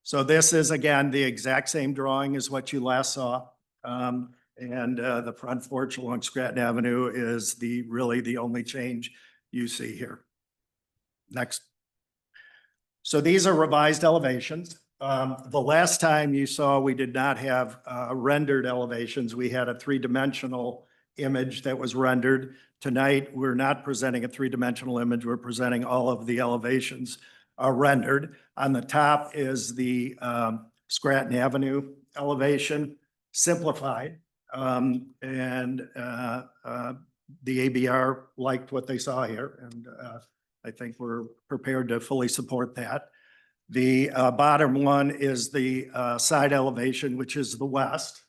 So this is, again, the exact same drawing as what you last saw. And the front porch along Scranton Avenue is really the only change you see here. Next. So these are revised elevations. The last time you saw, we did not have rendered elevations. We had a 3-dimensional image that was rendered. Tonight, we're not presenting a 3-dimensional image. We're presenting all of the elevations rendered. On the top is the Scranton Avenue elevation, simplified. The ABR liked what they saw here, and I think we're prepared to fully support that. The bottom one is the side elevation, which is the west.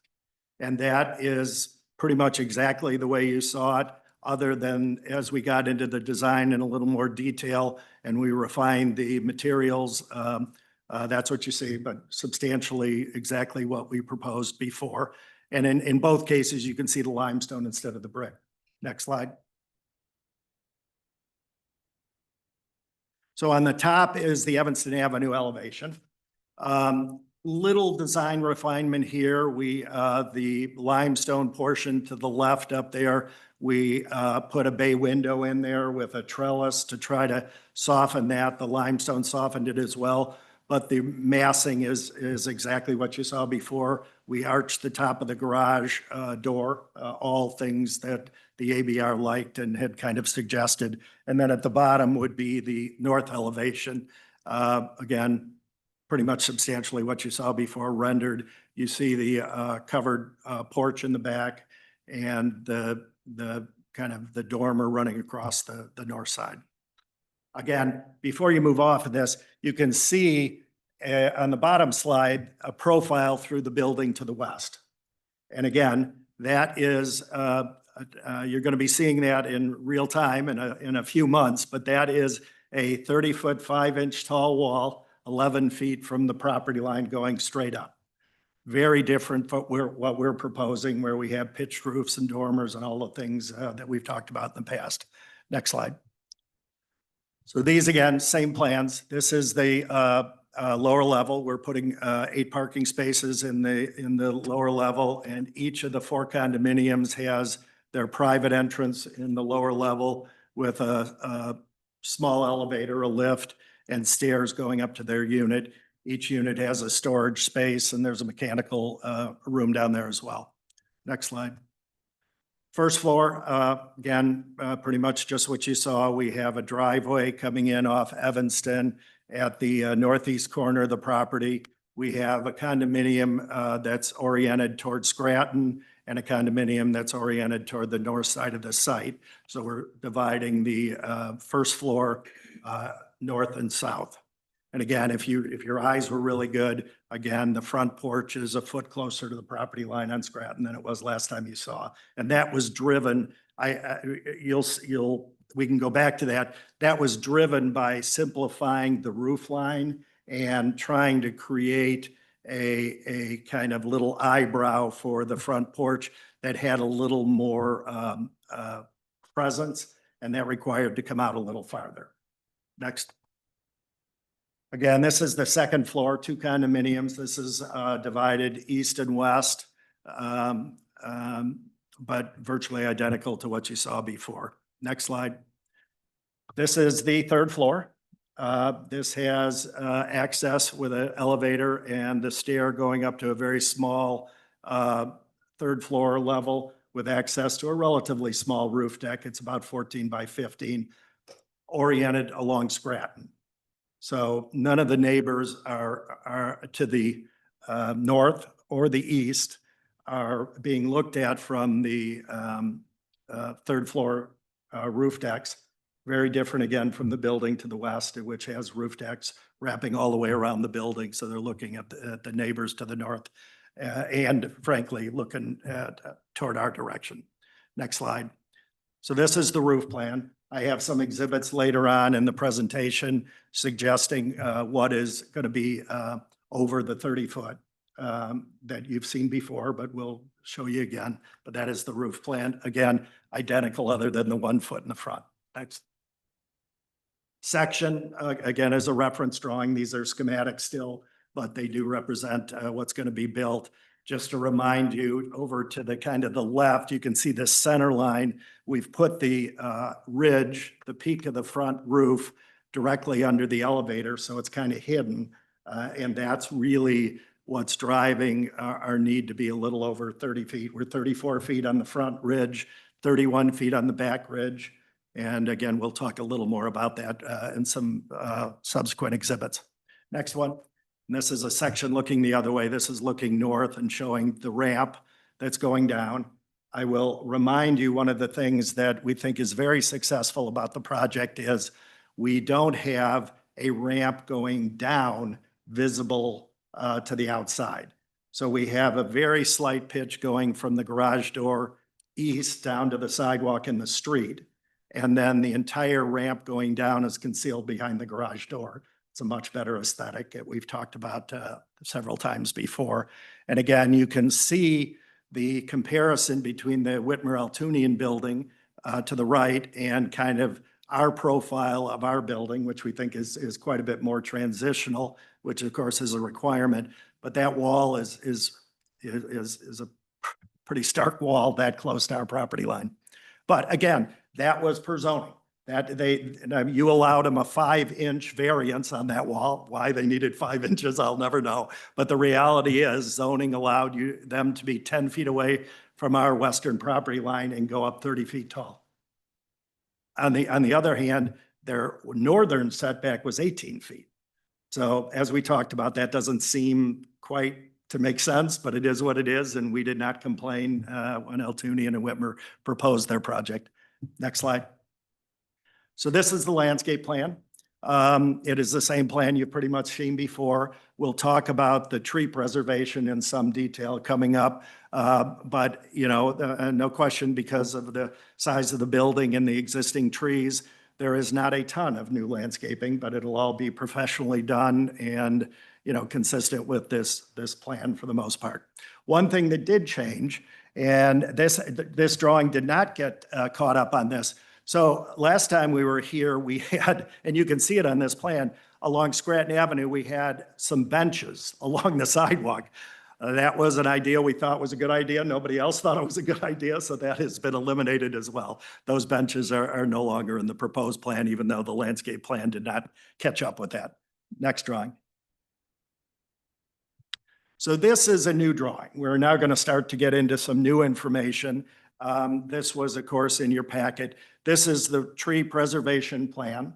And that is pretty much exactly the way you saw it, other than as we got into the design in a little more detail and we refined the materials, that's what you see, but substantially exactly what we proposed before. And in both cases, you can see the limestone instead of the brick. Next slide. So on the top is the Evanston Avenue elevation. Little design refinement here. The limestone portion to the left up there, we put a bay window in there with a trellis to try to soften that. The limestone softened it as well, but the massing is exactly what you saw before. We arched the top of the garage door, all things that the ABR liked and had kind of suggested. And then at the bottom would be the north elevation. Again, pretty much substantially what you saw before rendered. You see the covered porch in the back and the kind of the dormer running across the north side. Again, before you move off of this, you can see on the bottom slide a profile through the building to the west. And again, that is, you're going to be seeing that in real time in a few months, but that is a 30-foot, 5-inch tall wall, 11 feet from the property line going straight up. Very different from what we're proposing, where we have pitched roofs and dormers and all the things that we've talked about in the past. Next slide. So these, again, same plans. This is the lower level. We're putting 8 parking spaces in the lower level, and each of the 4 condominiums has their private entrance in the lower level with a small elevator, a lift, and stairs going up to their unit. Each unit has a storage space and there's a mechanical room down there as well. Next slide. First floor, again, pretty much just what you saw. We have a driveway coming in off Evanston at the northeast corner of the property. We have a condominium that's oriented towards Scranton and a condominium that's oriented toward the north side of the site. So we're dividing the first floor north and south. And again, if your eyes were really good, again, the front porch is a foot closer to the property line on Scranton than it was last time you saw. And that was driven, we can go back to that. That was driven by simplifying the roof line and trying to create a kind of little eyebrow for the front porch that had a little more presence, and that required to come out a little farther. Next. Again, this is the second floor, 2 condominiums. This is divided east and west, but virtually identical to what you saw before. Next slide. This is the third floor. This has access with an elevator and the stair going up to a very small third floor level with access to a relatively small roof deck. It's about 14 by 15, oriented along Scranton. So none of the neighbors are to the north or the east are being looked at from the third floor roof decks. Very different again from the building to the west, which has roof decks wrapping all the way around the building. So they're looking at the neighbors to the north and frankly, looking toward our direction. Next slide. So this is the roof plan. I have some exhibits later on in the presentation suggesting what is going to be over the 30-foot that you've seen before, but we'll show you again. But that is the roof plan. Again, identical other than the 1 foot in the front. Next. Section, again, is a reference drawing. These are schematics still, but they do represent what's going to be built. Just to remind you, over to the kind of the left, you can see the center line. We've put the ridge, the peak of the front roof, directly under the elevator, so it's kind of hidden. And that's really what's driving our need to be a little over 30 feet. We're 34 feet on the front ridge, 31 feet on the back ridge. And again, we'll talk a little more about that in some subsequent exhibits. Next one. And this is a section looking the other way. This is looking north and showing the ramp that's going down. I will remind you, one of the things that we think is very successful about the project is we don't have a ramp going down visible to the outside. So we have a very slight pitch going from the garage door east down to the sidewalk in the street. And then the entire ramp going down is concealed behind the garage door. It's a much better aesthetic that we've talked about several times before. And again, you can see the comparison between the Whitmer-Altunian building to the right and kind of our profile of our building, which we think is quite a bit more transitional, which of course is a requirement. But that wall is a pretty stark wall that close to our property line. But again, that was per zoning. You allowed them a 5-inch variance on that wall. Why they needed 5 inches, I'll never know. But the reality is zoning allowed them to be 10 feet away from our western property line and go up 30 feet tall. On the other hand, their northern setback was 18 feet. So as we talked about, that doesn't seem quite to make sense, but it is what it is. And we did not complain when Altunian and Whitmer proposed their project. Next slide. So this is the landscape plan. It is the same plan you've pretty much seen before. We'll talk about the tree preservation in some detail coming up. But, you know, no question, because of the size of the building and the existing trees, there is not a ton of new landscaping, but it'll all be professionally done and, you know, consistent with this plan for the most part. One thing that did change, and this drawing did not get caught up on this. So last time we were here, we had, and you can see it on this plan, along Scranton Avenue, we had some benches along the sidewalk. That was an idea we thought was a good idea. Nobody else thought it was a good idea, so that has been eliminated as well. Those benches are no longer in the proposed plan, even though the landscape plan did not catch up with that. Next drawing. So this is a new drawing. We're now going to start to get into some new information. This was, of course, in your packet. This is the tree preservation plan.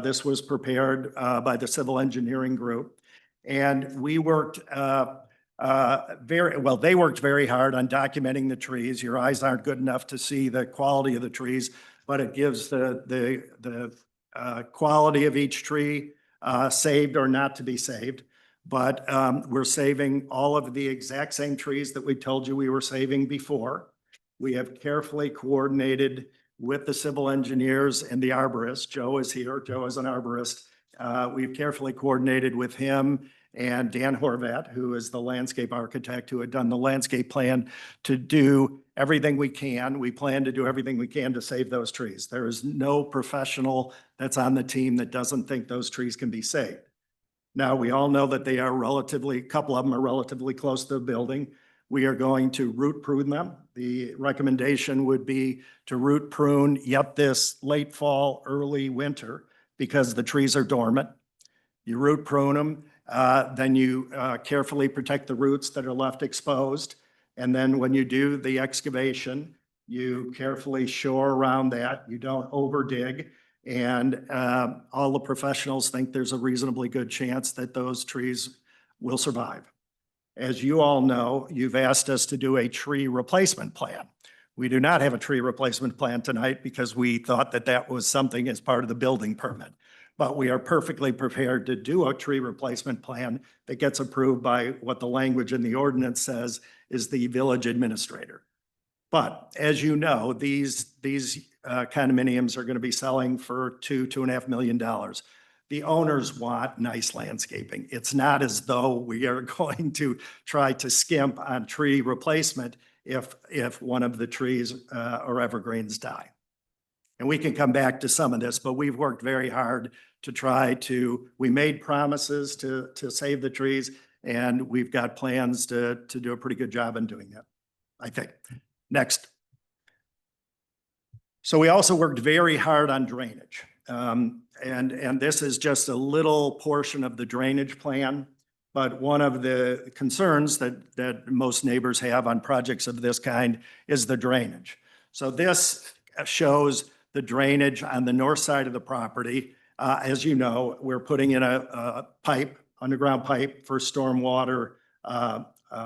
This was prepared by the civil engineering group. And we worked they worked very hard on documenting the trees. Your eyes aren't good enough to see the quality of the trees, but it gives the quality of each tree, saved or not to be saved. But we're saving all of the exact same trees that we told you we were saving before. We have carefully coordinated with the civil engineers and the arborist. Joe is here. Joe is an arborist. We've carefully coordinated with him and Dan Horvat, who is the landscape architect who had done the landscape plan, to do everything we can. We plan to do everything we can to save those trees. There is no professional that's on the team that doesn't think those trees can be saved. Now, we all know that they are a couple of them are relatively close to the building. We are going to root prune them. The recommendation would be to root prune, this late fall, early winter, because the trees are dormant. You root prune them, then you carefully protect the roots that are left exposed. And then when you do the excavation, you carefully shore around that. You don't over dig. And all the professionals think there's a reasonably good chance that those trees will survive. As you all know, you've asked us to do a tree replacement plan. We do not have a tree replacement plan tonight because we thought that that was something as part of the building permit. But we are perfectly prepared to do a tree replacement plan that gets approved by what the language in the ordinance says is the village administrator. But as you know, these condominiums are going to be selling for $2.5 million. The owners want nice landscaping. It's not as though we are going to try to skimp on tree replacement if one of the trees or evergreens die. And we can come back to some of this, but we've worked very hard to we made promises to save the trees, and we've got plans to do a pretty good job in doing that, I think. Next. So we also worked very hard on drainage. And this is just a little portion of the drainage plan. But one of the concerns that most neighbors have on projects of this kind is the drainage. So this shows the drainage on the north side of the property. As you know, we're putting in a underground pipe for stormwater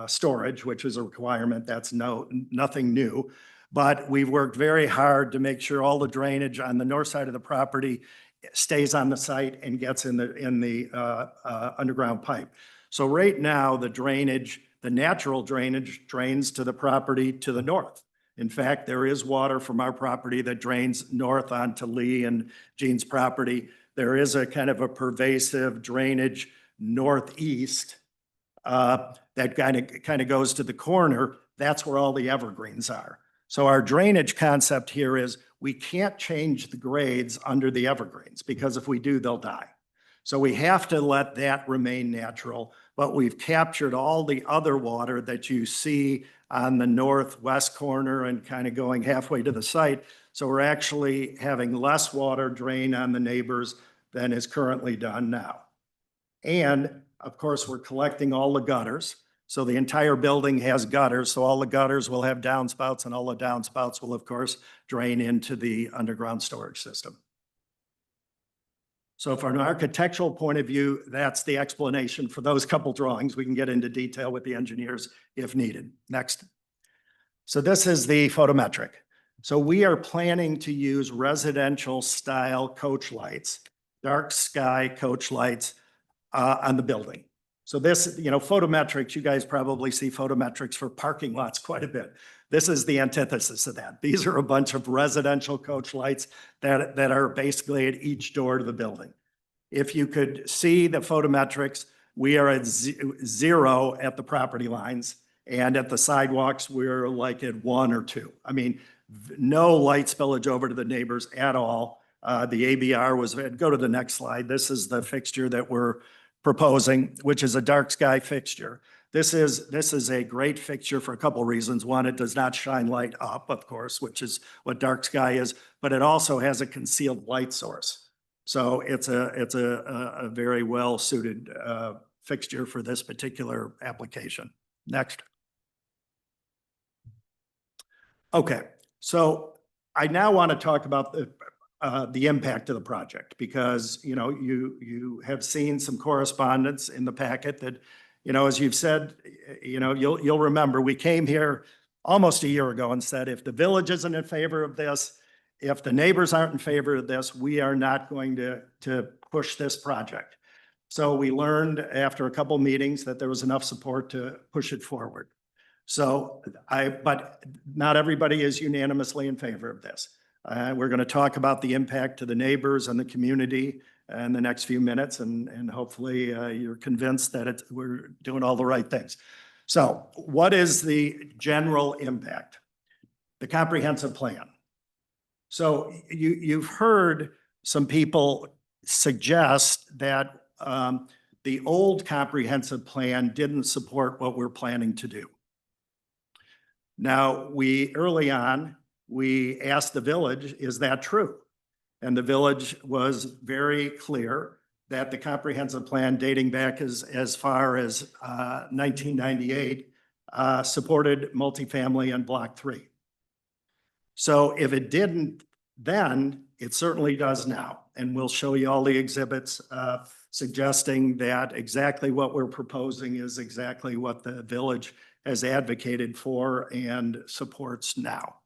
storage, which is a requirement. That's nothing new. But we've worked very hard to make sure all the drainage on the north side of the property stays on the site and gets in the underground pipe. So right now, the natural drainage drains to the property to the north. In fact, there is water from our property that drains north onto Lee and Jean's property. There is a kind of a pervasive drainage northeast that kind of goes to the corner. That's where all the evergreens are. So our drainage concept here is we can't change the grades under the evergreens because if we do, they'll die. So we have to let that remain natural, but we've captured all the other water that you see on the northwest corner and kind of going halfway to the site. So we're actually having less water drain on the neighbors than is currently done now. And of course, we're collecting all the gutters. So the entire building has gutters. So all the gutters will have downspouts and all the downspouts will, of course, drain into the underground storage system. So from an architectural point of view, that's the explanation for those couple drawings. We can get into detail with the engineers if needed. Next. So this is the photometric. So we are planning to use residential style coach lights, dark sky coach lights on the building. So this, photometrics, you guys probably see photometrics for parking lots quite a bit. This is the antithesis of that. These are a bunch of residential coach lights that are basically at each door to the building. If you could see the photometrics, we are at 0 at the property lines, and at the sidewalks, we're like at 1 or 2. I mean, no light spillage over to the neighbors at all. The ABR was, go to the next slide. This is the fixture that we're proposing, which is a dark sky fixture. This is a great fixture for a couple of reasons. One, it does not shine light up, of course, which is what dark sky is, but it also has a concealed light source. So it's a very well suited fixture for this particular application. Next. Okay, so I now want to talk about the impact of the project, because, you know, you have seen some correspondence in the packet that, you know, as you've said, you know, you'll remember, we came here almost a year ago and said, if the village isn't in favor of this, if the neighbors aren't in favor of this, we are not going to push this project. So we learned after a couple meetings that there was enough support to push it forward. So but not everybody is unanimously in favor of this. We're going to talk about the impact to the neighbors and the community in the next few minutes, and hopefully you're convinced that we're doing all the right things. So what is the general impact? The comprehensive plan. So you've heard some people suggest that the old comprehensive plan didn't support what we're planning to do. Now, early on, we asked the village, is that true? And the village was very clear that the comprehensive plan dating back as far as 1998 supported multifamily and Block 3. So if it didn't then, it certainly does now. And we'll show you all the exhibits suggesting that exactly what we're proposing is exactly what the village has advocated for and supports now.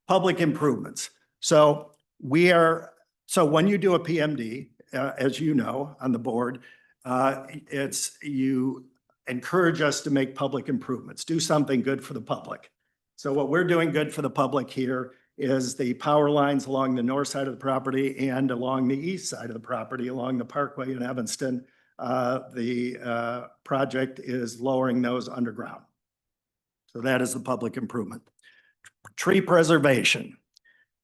Public improvements. So when you do a PMD, as you know, on the board, you encourage us to make public improvements, do something good for the public. So what we're doing good for the public here is the power lines along the north side of the property and along the east side of the property, along the Parkway in Evanston. The project is lowering those underground. So that is the public improvement. Tree preservation.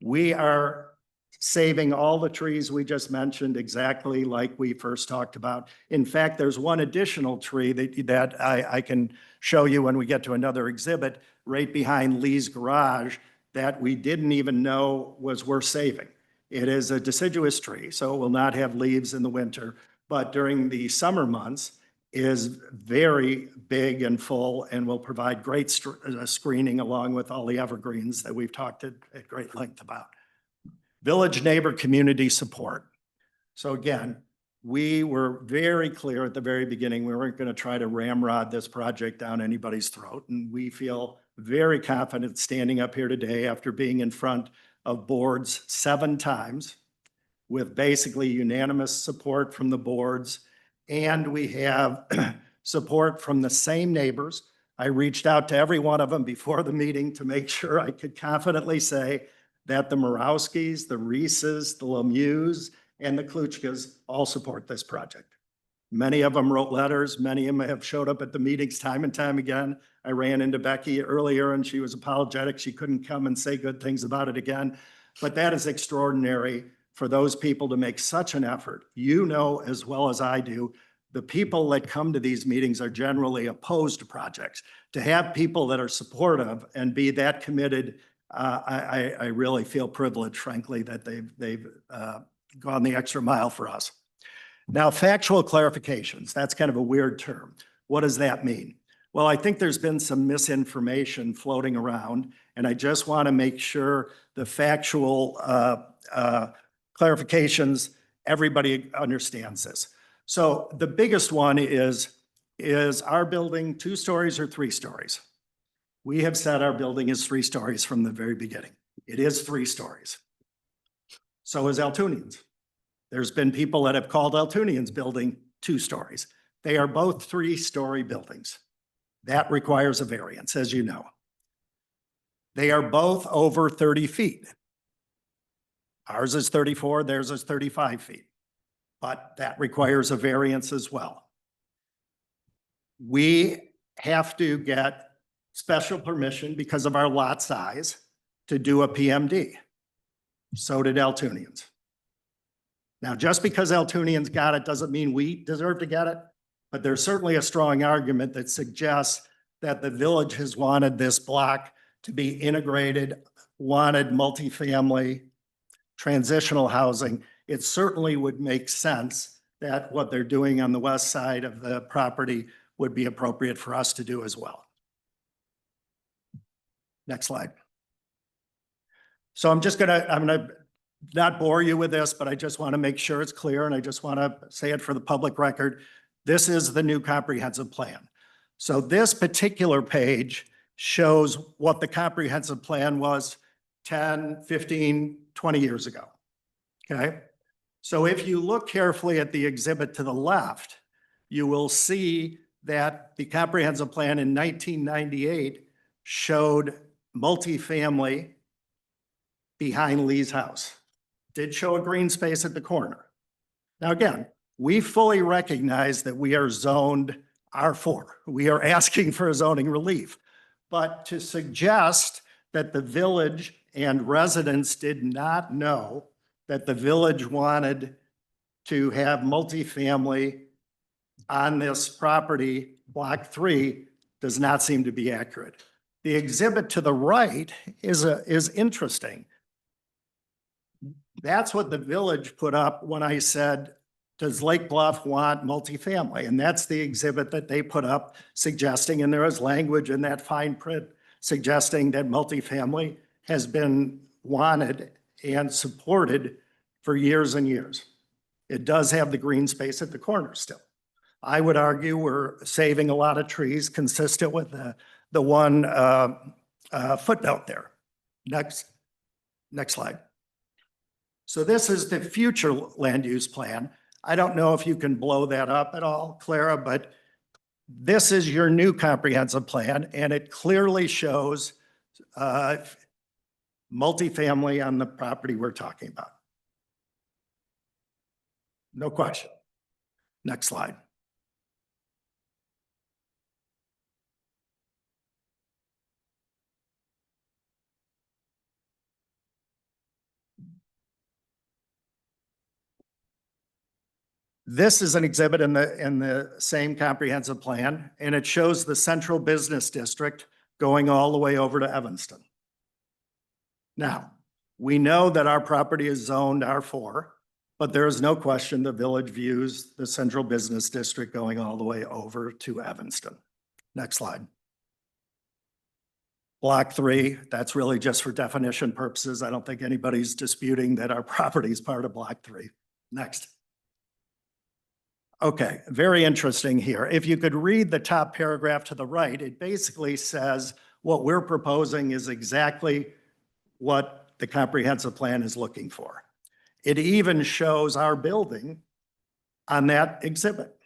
We are saving all the trees we just mentioned exactly like we first talked about. In fact, there's one additional tree that I can show you when we get to another exhibit right behind Lee's garage that we didn't even know was worth saving. It is a deciduous tree, so it will not have leaves in the winter, but during the summer months is very big and full and will provide great screening along with all the evergreens that we've talked at great length about. Village neighbor community support. So again, we were very clear at the very beginning, we weren't going to try to ramrod this project down anybody's throat. And we feel very confident standing up here today after being in front of boards 7 times with basically unanimous support from the boards. And we have support from the same neighbors. I reached out to every one of them before the meeting to make sure I could confidently say that the Morawskis, the Reeses, the Lemieux, and the Kluchkas all support this project. Many of them wrote letters. Many of them have showed up at the meetings time and time again. I ran into Becky earlier and she was apologetic. She couldn't come and say good things about it again. But that is extraordinary for those people to make such an effort. You know as well as I do, the people that come to these meetings are generally opposed to projects. To have people that are supportive and be that committed, I really feel privileged, frankly, that they've gone the extra mile for us. Now, factual clarifications, that's kind of a weird term. What does that mean? Well, I think there's been some misinformation floating around, and I just want to make sure the factual clarifications, everybody understands this. So the biggest one is our building 2 stories or 3 stories? We have said our building is 3 stories from the very beginning. It is 3 stories. So is Altunians. There's been people that have called Altunians building 2 stories. They are both 3-story buildings. That requires a variance, as you know. They are both over 30 feet. Ours is 34, theirs is 35 feet. But that requires a variance as well. We have to get special permission because of our lot size to do a PMD. So did Altunians. Now, just because Altunians got it doesn't mean we deserve to get it, but there's certainly a strong argument that suggests that the village has wanted this block to be integrated, wanted multifamily, transitional housing. It certainly would make sense that what they're doing on the west side of the property would be appropriate for us to do as well. Next slide. So I'm gonna not bore you with this, but I just want to make sure it's clear, and I just want to say it for the public record. This is the new comprehensive plan. So this particular page shows what the comprehensive plan was 10, 15, 20 years ago. Okay? So if you look carefully at the exhibit to the left, you will see that the comprehensive plan in 1998 showed multifamily behind Lee's house. Did show a green space at the corner. Now, again, we fully recognize that we are zoned R4. We are asking for a zoning relief. But to suggest that the village and residents did not know that the village wanted to have multifamily on this property, block 3, does not seem to be accurate. The exhibit to the right is interesting. That's what the village put up when I said, does Lake Bluff want multifamily? And that's the exhibit that they put up suggesting, and there is language in that fine print suggesting that multifamily has been wanted and supported for years and years. It does have the green space at the corner still. I would argue we're saving a lot of trees consistent with the one footnote there. Next slide. So this is the future land use plan. I don't know if you can blow that up at all, Clara, but this is your new comprehensive plan, and it clearly shows multifamily on the property we're talking about. No question. Next slide. This is an exhibit in the same comprehensive plan, and it shows the central business district going all the way over to Evanston. Now, we know that our property is zoned R4, but there is no question the village views the central business district going all the way over to Evanston. Next slide. Block 3, that's really just for definition purposes. I don't think anybody's disputing that our property is part of Block 3. Next. Okay, very interesting here. If you could read the top paragraph to the right, it basically says what we're proposing is exactly what the comprehensive plan is looking for. It even shows our building on that exhibit.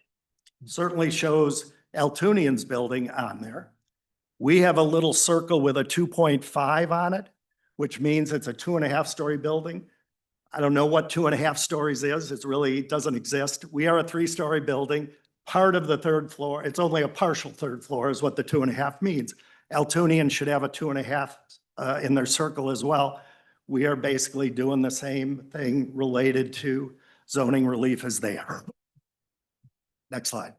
Certainly shows Altunian's building on there. We have a little circle with a 2.5 on it, which means it's a 2.5-story building. I don't know what 2.5 stories is. It really doesn't exist. We are a 3-story building. Part of the 3rd floor, it's only a partial 3rd floor is what the 2.5 means. Altunian should have a 2.5 in their circle as well. We are basically doing the same thing related to zoning relief as they are. Next slide.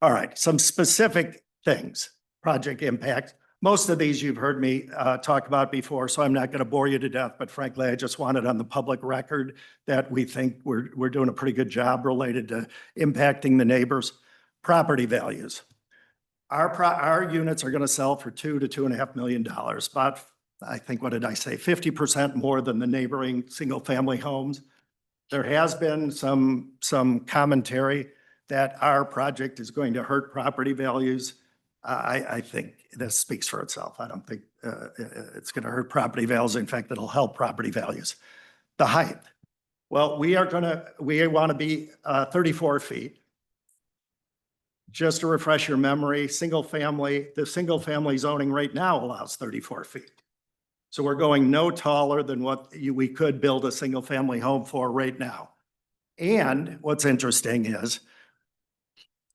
All right, some specific things, project impact. Most of these you've heard me talk about before, so I'm not going to bore you to death, but frankly, I just wanted on the public record that we think we're doing a pretty good job related to impacting the neighbors. Property values. Our units are going to sell for $2 to $2.5 million, about, I think, what did I say, 50% more than the neighboring single-family homes. There has been some commentary that our project is going to hurt property values. I think this speaks for itself. I don't think it's going to hurt property values. In fact, it'll help property values. The height. Well, we want to be 34 feet. Just to refresh your memory, the single family zoning right now allows 34 feet. So we're going no taller than what we could build a single family home for right now. And what's interesting is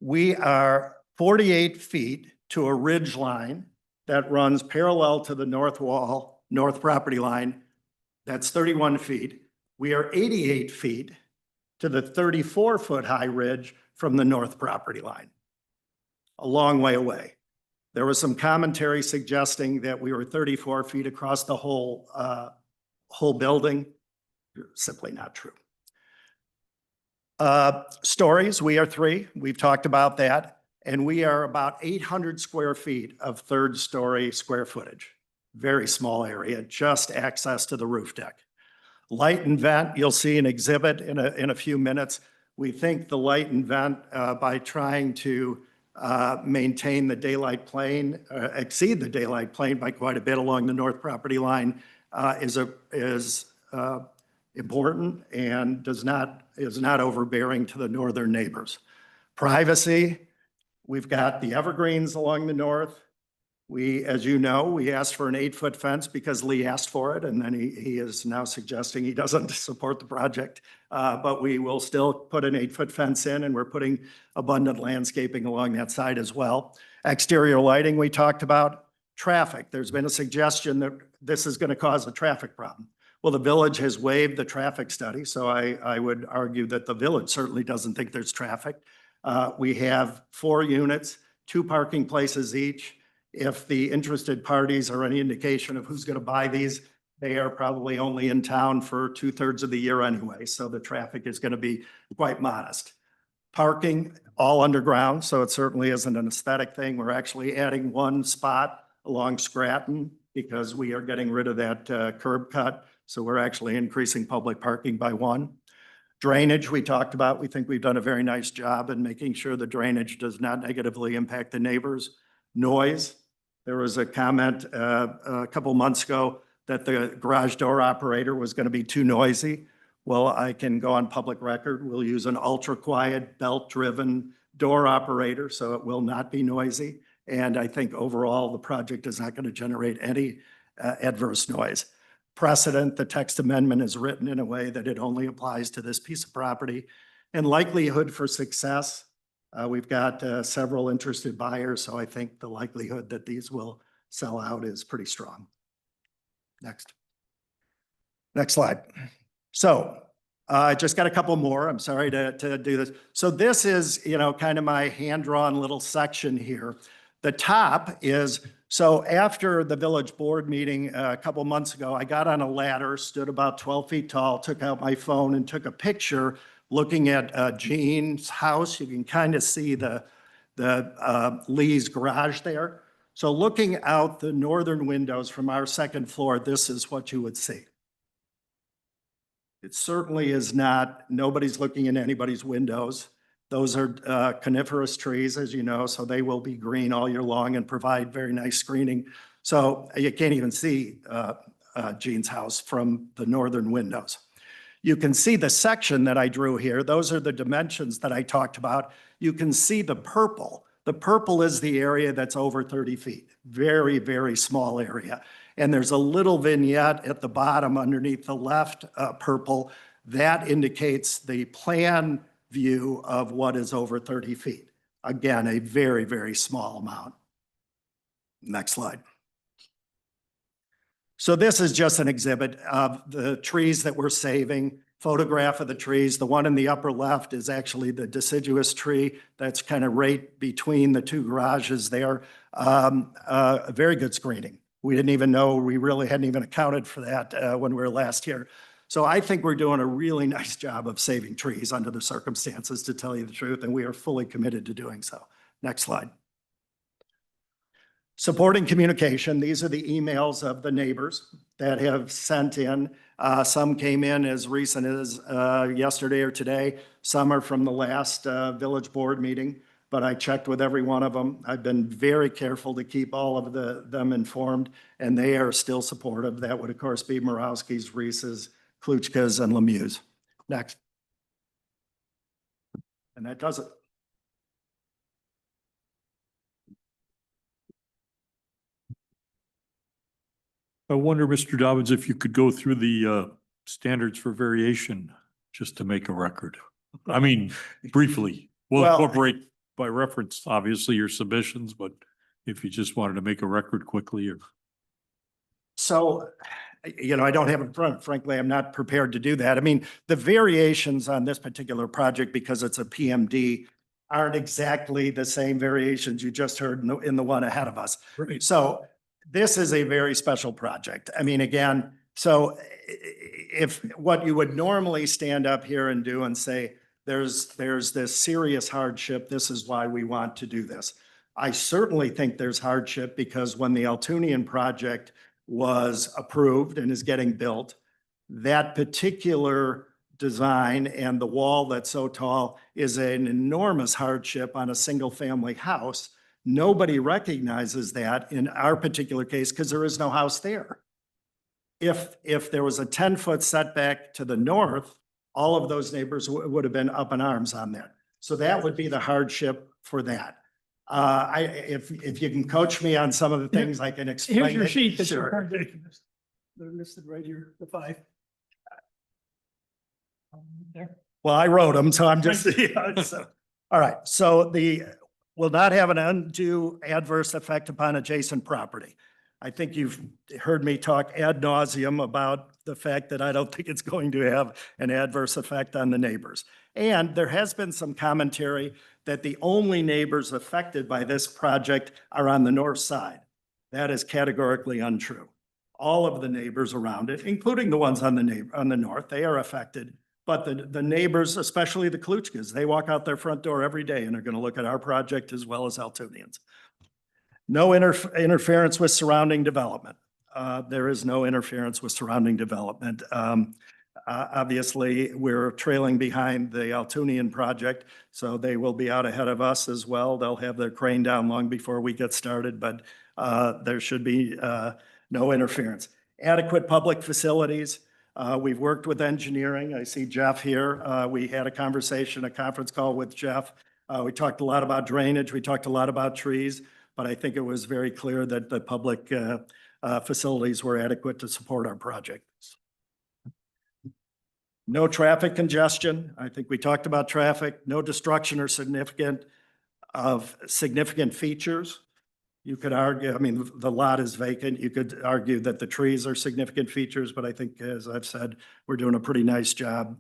we are 48 feet to a ridge line that runs parallel to the north wall, north property line. That's 31 feet. We are 88 feet to the 34-foot high ridge from the north property line. A long way away. There was some commentary suggesting that we were 34 feet across the whole building. Simply not true. Stories, we are 3. We've talked about that. And we are about 800 square feet of third-story square footage. Very small area, just access to the roof deck. Light and vent, you'll see an exhibit in a few minutes. We think the light and vent, by trying to maintain the daylight plane, exceed the daylight plane by quite a bit along the north property line, is important and is not overbearing to the northern neighbors. Privacy, we've got the evergreens along the north. We, as you know, we asked for an 8-foot fence because Lee asked for it, and then he is now suggesting he doesn't support the project. But we will still put an 8-foot fence in, and we're putting abundant landscaping along that side as well. Exterior lighting, we talked about. Traffic, there's been a suggestion that this is going to cause a traffic problem. Well, the village has waived the traffic study, so I would argue that the village certainly doesn't think there's traffic. We have 4 units, 2 parking places each. If the interested parties are any indication of who's going to buy these, they are probably only in town for 2/3 of the year anyway, so the traffic is going to be quite modest. Parking, all underground, so it certainly isn't an aesthetic thing. We're actually adding 1 spot along Scranton because we are getting rid of that curb cut, so we're actually increasing public parking by 1. Drainage, we talked about. We think we've done a very nice job in making sure the drainage does not negatively impact the neighbors. Noise, there was a comment a couple months ago that the garage door operator was going to be too noisy. Well, I can go on public record. We'll use an ultra-quiet, belt-driven door operator, so it will not be noisy. And I think overall, the project is not going to generate any adverse noise. Precedent, the text amendment is written in a way that it only applies to this piece of property. And likelihood for success, we've got several interested buyers, so I think the likelihood that these will sell out is pretty strong. Next slide. So I just got a couple more. I'm sorry to do this. So this is, kind of my hand-drawn little section here. The top is, so after the village board meeting a couple months ago, I got on a ladder, stood about 12 feet tall, took out my phone and took a picture looking at Jean's house. You can kind of see the Lee's garage there. So looking out the northern windows from our second floor, this is what you would see. It certainly is not, nobody's looking in anybody's windows. Those are coniferous trees, as you know, so they will be green all year long and provide very nice screening. So you can't even see Jean's house from the northern windows. You can see the section that I drew here. Those are the dimensions that I talked about. You can see the purple. The purple is the area that's over 30 feet. Very, very small area. And there's a little vignette at the bottom underneath the left purple that indicates the plan view of what is over 30 feet. Again, a very, very small amount. Next slide. So this is just an exhibit of the trees that we're saving, photograph of the trees. The one in the upper left is actually the deciduous tree that's kind of right between the 2 garages there. Very good screening. We didn't even know, we really hadn't even accounted for that when we were last here. So I think we're doing a really nice job of saving trees under the circumstances, to tell you the truth, and we are fully committed to doing so. Next slide. Supporting communication, these are the emails of the neighbors that have sent in. Some came in as recent as yesterday or today. Some are from the last village board meeting, but I checked with every one of them. I've been very careful to keep all of them informed, and they are still supportive. That would, of course, be Morawski's, Reese's, Kluchka's, and Lemieux's. Next. And that does it. I wonder, Mr. Dobbins, if you could go through the standards for variation just to make a record. I mean, briefly. We'll Well, incorporate by reference, obviously, your submissions, but if you just wanted to make a record quickly or. So, I don't have it in front. Frankly, I'm not prepared to do that. I mean, the variations on this particular project, because it's a PMD, aren't exactly the same variations you just heard in the one ahead of us. Right. So this is a very special project. I mean, again, so if what you would normally stand up here and do and say, there's this serious hardship. This is why we want to do this. I certainly think there's hardship because when the Altunian project was approved and is getting built, that particular design and the wall that's so tall is an enormous hardship on a single-family house. Nobody recognizes that in our particular case because there is no house there. If there was a 10-foot setback to the north, all of those neighbors would have been up in arms on that. So that would be the hardship for that. If you can coach me on some of the things, I can explain. Here's your it. sheet that's Sure. They're listed right here, the 5. There. Well, I wrote them, so I'm just, all right. So will not have an undue adverse effect upon adjacent property. I think you've heard me talk ad nauseum about the fact that I don't think it's going to have an adverse effect on the neighbors. And there has been some commentary that the only neighbors affected by this project are on the north side. That is categorically untrue. All of the neighbors around it, including the ones on the north, they are affected. But the neighbors, especially the Kluchkas, they walk out their front door every day and are going to look at our project as well as Altunians. No interference with surrounding development. There is no interference with surrounding development. Obviously, we're trailing behind the Altunian project, so they will be out ahead of us as well. They'll have their crane down long before we get started, but there should be no interference. Adequate public facilities. We've worked with engineering. I see Jeff here. We had a conference call with Jeff. We talked a lot about drainage. We talked a lot about trees, but I think it was very clear that the public facilities were adequate to support our project. No traffic congestion. I think we talked about traffic. No destruction or significant features. You could argue, I mean, the lot is vacant. You could argue that the trees are significant features, but I think, as I've said, we're doing a pretty nice job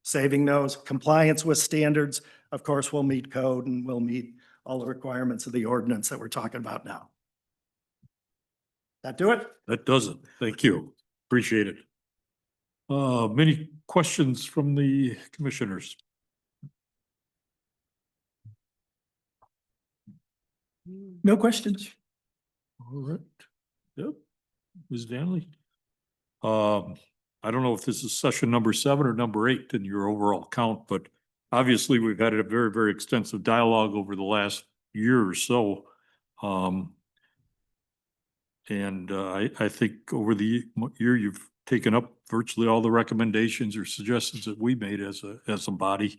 saving those. Compliance with standards, of course, we'll meet code and we'll meet all the requirements of the ordinance that we're talking about now. That do it? That does it. Thank you. Appreciate it. Many questions from the commissioners? No questions. All right. Yep. Ms. Danley? I don't know if this is session number 7 or number 8 in your overall count, but obviously we've had a very, very extensive dialogue over the last year or so. I think over the year, you've taken up virtually all the recommendations or suggestions that we made as a body.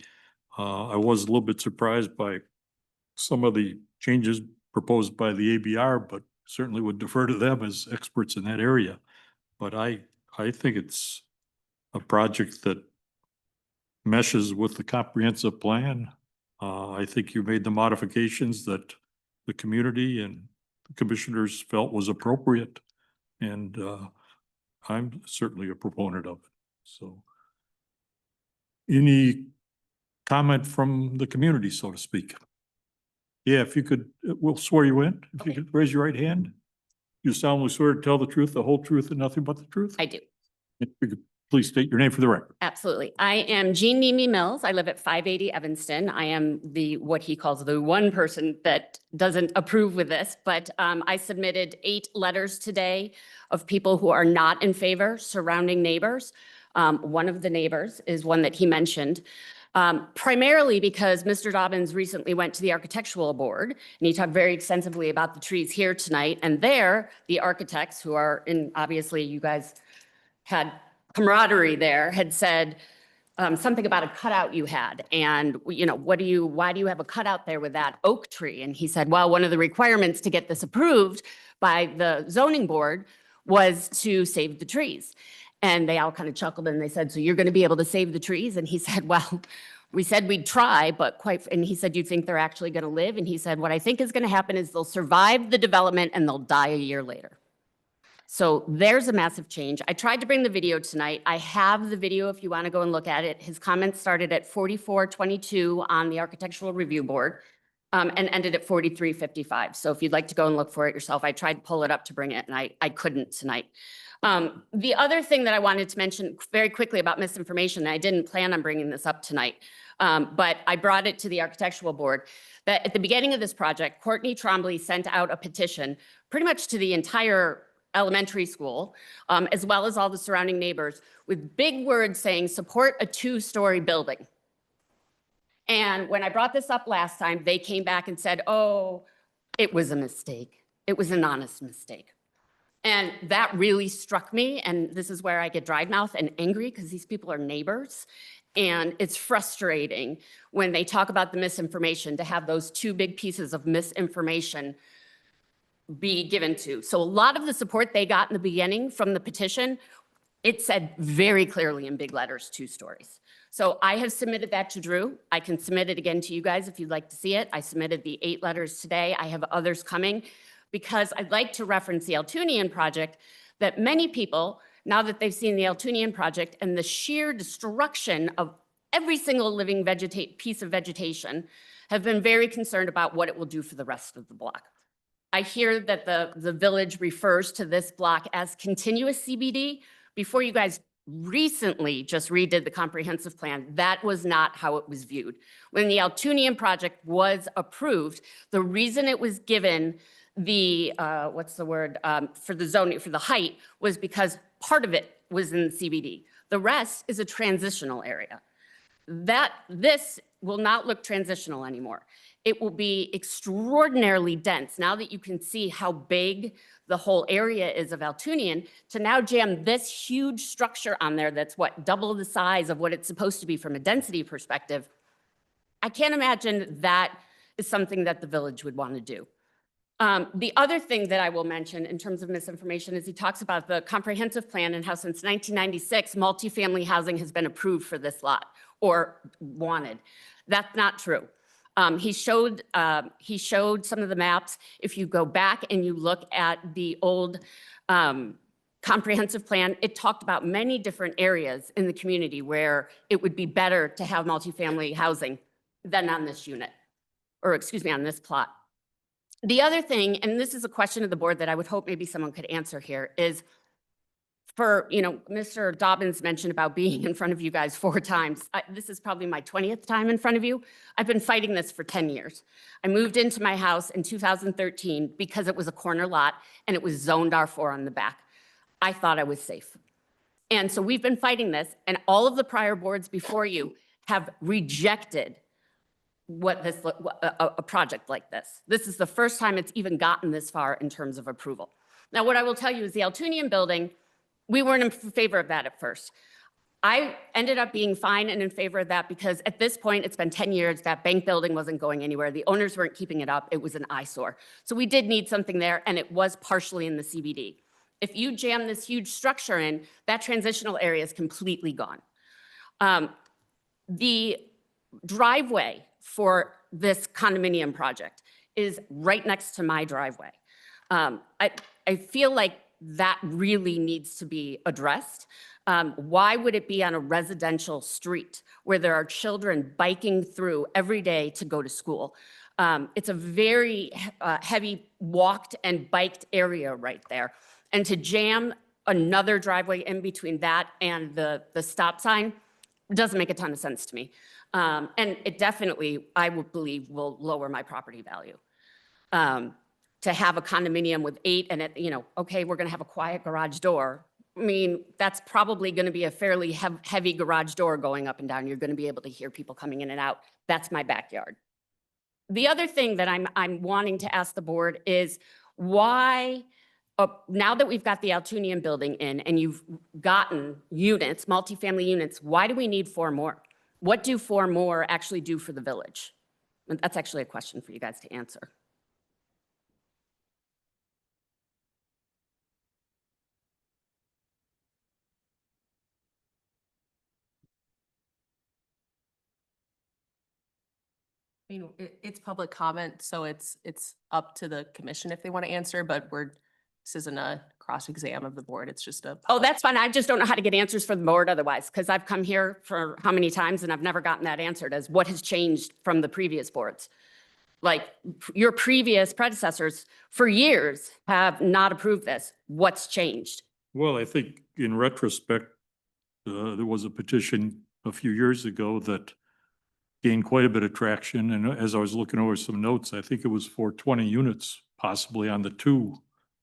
I was a little bit surprised by some of the changes proposed by the ABR, but certainly would defer to them as experts in that area. But I think it's a project that meshes with the comprehensive plan. I think you made the modifications that the community and the commissioners felt was appropriate. And I'm certainly a proponent of it. So any comment from the community, so to speak? Yeah, if you could, we'll swear you in. If you could raise your right hand. You solemnly swear to tell the truth, the whole truth, and nothing but the truth? I do. If you could please state your name for the record. Absolutely. I am Jean Mimi Mills. I live at 580 Evanston. I am what he calls the one person that doesn't approve with this, but I submitted 8 letters today of people who are not in favor, surrounding neighbors. One of the neighbors is one that he mentioned. Primarily because Mr. Dobbins recently went to the architectural board and he talked very extensively about the trees here tonight. And there, the architects who are in, obviously you guys had camaraderie there, had said something about a cutout you had. And, you know, why do you have a cutout there with that oak tree? And he said, well, one of the requirements to get this approved by the zoning board was to save the trees. And they all kind of chuckled and they said, so you're going to be able to save the trees? And he said, well, we said we'd try, but and he said, do you think they're actually going to live? And he said, what I think is going to happen is they'll survive the development and they'll die a year later. So there's a massive change. I tried to bring the video tonight. I have the video if you want to go and look at it. His comments started at 44:22 on the Architectural Review Board and ended at 43:55. So if you'd like to go and look for it yourself, I tried to pull it up to bring it and I couldn't tonight. The other thing that I wanted to mention very quickly about misinformation, and I didn't plan on bringing this up tonight, but I brought it to the architectural board, that at the beginning of this project, Courtney Trombley sent out a petition pretty much to the entire elementary school, as well as all the surrounding neighbors, with big words saying, support a 2-story building. And when I brought this up last time, they came back and said, oh, it was a mistake. It was an honest mistake. And that really struck me. And this is where I get dry mouth and angry, because these people are neighbors. And it's frustrating when they talk about the misinformation to have those 2 big pieces of misinformation be given to. So a lot of the support they got in the beginning from the petition, it said very clearly in big letters, 2 stories. So I have submitted that to Drew. I can submit it again to you guys if you'd like to see it. I submitted the 8 letters today. I have others coming, because I'd like to reference the Eltunian project, that many people, now that they've seen the Eltunian project and the sheer destruction of every single living piece of vegetation, have been very concerned about what it will do for the rest of the block. I hear that the village refers to this block as continuous CBD. Before you guys recently just redid the comprehensive plan, that was not how it was viewed. When the Eltunian project was approved, the reason it was given the, for the zoning, for the height, was because part of it was in the CBD. The rest is a transitional area. This will not look transitional anymore. It will be extraordinarily dense. Now that you can see how big the whole area is of Eltunian, to now jam this huge structure on there that's double the size of what it's supposed to be from a density perspective, I can't imagine that is something that the village would want to do. The other thing that I will mention in terms of misinformation is he talks about the comprehensive plan and how since 1996, multifamily housing has been approved for this lot or wanted. That's not true. He showed some of the maps. If you go back and you look at the old comprehensive plan, it talked about many different areas in the community where it would be better to have multifamily housing than on this unit, or excuse me, on this plot. The other thing, and this is a question of the board that I would hope maybe someone could answer here, is for, Mr. Dobbins mentioned about being in front of you guys 4 times. This is probably my 20th time in front of you. I've been fighting this for 10 years. I moved into my house in 2013 because it was a corner lot and it was zoned R4 on the back. I thought I was safe. And so we've been fighting this, and all of the prior boards before you have rejected a project like this. This is the first time it's even gotten this far in terms of approval. Now, what I will tell you is the Eltunian building, we weren't in favor of that at first. I ended up being fine and in favor of that because at this point, it's been 10 years, that bank building wasn't going anywhere. The owners weren't keeping it up. It was an eyesore. So we did need something there, and it was partially in the CBD. If you jam this huge structure in, that transitional area is completely gone. The driveway for this condominium project is right next to my driveway. I feel like that really needs to be addressed. Why would it be on a residential street where there are children biking through every day to go to school? It's a very heavy walked and biked area right there. And to jam another driveway in between that and the stop sign doesn't make a ton of sense to me. And it definitely, I would believe, will lower my property value. To have a condominium with 8 and okay, we're gonna have a quiet garage door. I mean, that's probably gonna be a fairly heavy garage door going up and down. You're gonna be able to hear people coming in and out. That's my backyard. The other thing that I'm wanting to ask the board is why, now that we've got the Eltunian building in and you've gotten units, multifamily units, why do we need 4 more? What do 4 more actually do for the village? And that's actually a question for you guys to answer. I mean, it's public comment, so it's up to the commission if they want to answer, but this isn't a cross-exam of the board. It's just a. Oh, that's fine. I just don't know how to get answers from the board otherwise, because I've come here for how many times and I've never gotten that answered as what has changed from the previous boards. Like your previous predecessors for years have not approved this. What's changed? Well, I think in retrospect, there was a petition a few years ago that gained quite a bit of traction. And as I was looking over some notes, I think it was for 20 units possibly on the two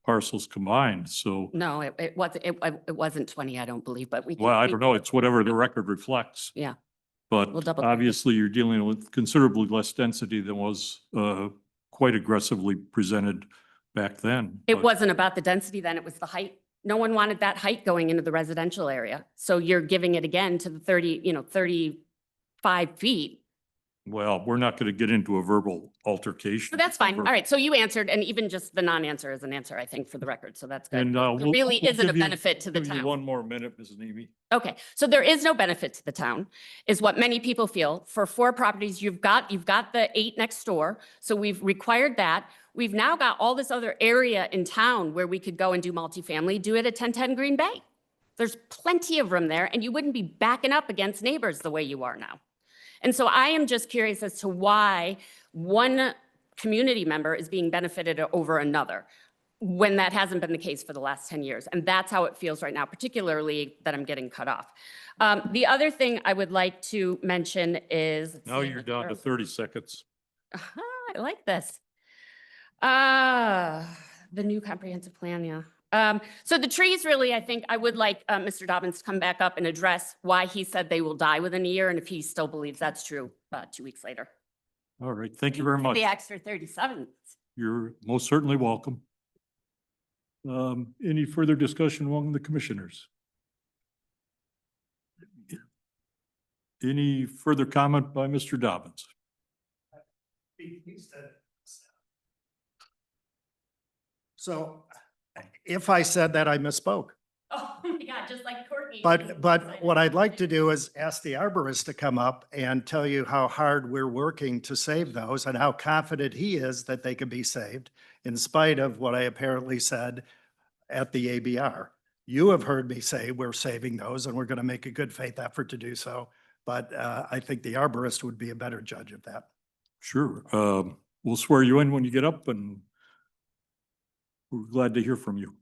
parcels combined. So, No, it wasn't 20, I don't believe, but we. well, I we- don't know. It's whatever the record reflects. Yeah. But We'll double check it. obviously you're dealing with considerably less density than was quite aggressively presented back then. It But- wasn't about the density then, it was the height. No one wanted that height going into the residential area. So you're giving it again to the 35 feet. Well, we're not going to get into a verbal altercation. So that's fine. All right. So you answered, and even just the non-answer is an answer, I think, for the record. So that's good. And There we'll really we'll isn't a give you- benefit to the give you town. One more minute, Mrs. Nemi. Okay, so there is no benefit to the town, is what many people feel. For 4 properties, you've got the 8 next door, so we've required that. We've now got all this other area in town where we could go and do multifamily, do it at 1010 Green Bay. There's plenty of room there, and you wouldn't be backing up against neighbors the way you are now. And so I am just curious as to why one community member is being benefited over another, when that hasn't been the case for the last 10 years. And that's how it feels right now, particularly that I'm getting cut off. The other thing I would like to mention is. Now you're down to 30 seconds. I like this. The new comprehensive plan, yeah. So the trees really, I think I would like Mr. Dobbins to come back up and address why he said they will die within a year and if he still believes that's true 2 weeks later. All right. Thank you very much. The extra 37. You're most certainly welcome. Any further discussion among the commissioners? Any further comment by Mr. Dobbins? So if I said that, I misspoke. Oh my God, just like Courtney. But what I'd like to do is ask the arborist to come up and tell you how hard we're working to save those and how confident he is that they can be saved in spite of what I apparently said at the ABR. You have heard me say we're saving those and we're going to make a good faith effort to do so. But I think the arborist would be a better judge of that. Sure. We'll swear you in when you get up and we're glad to hear from you.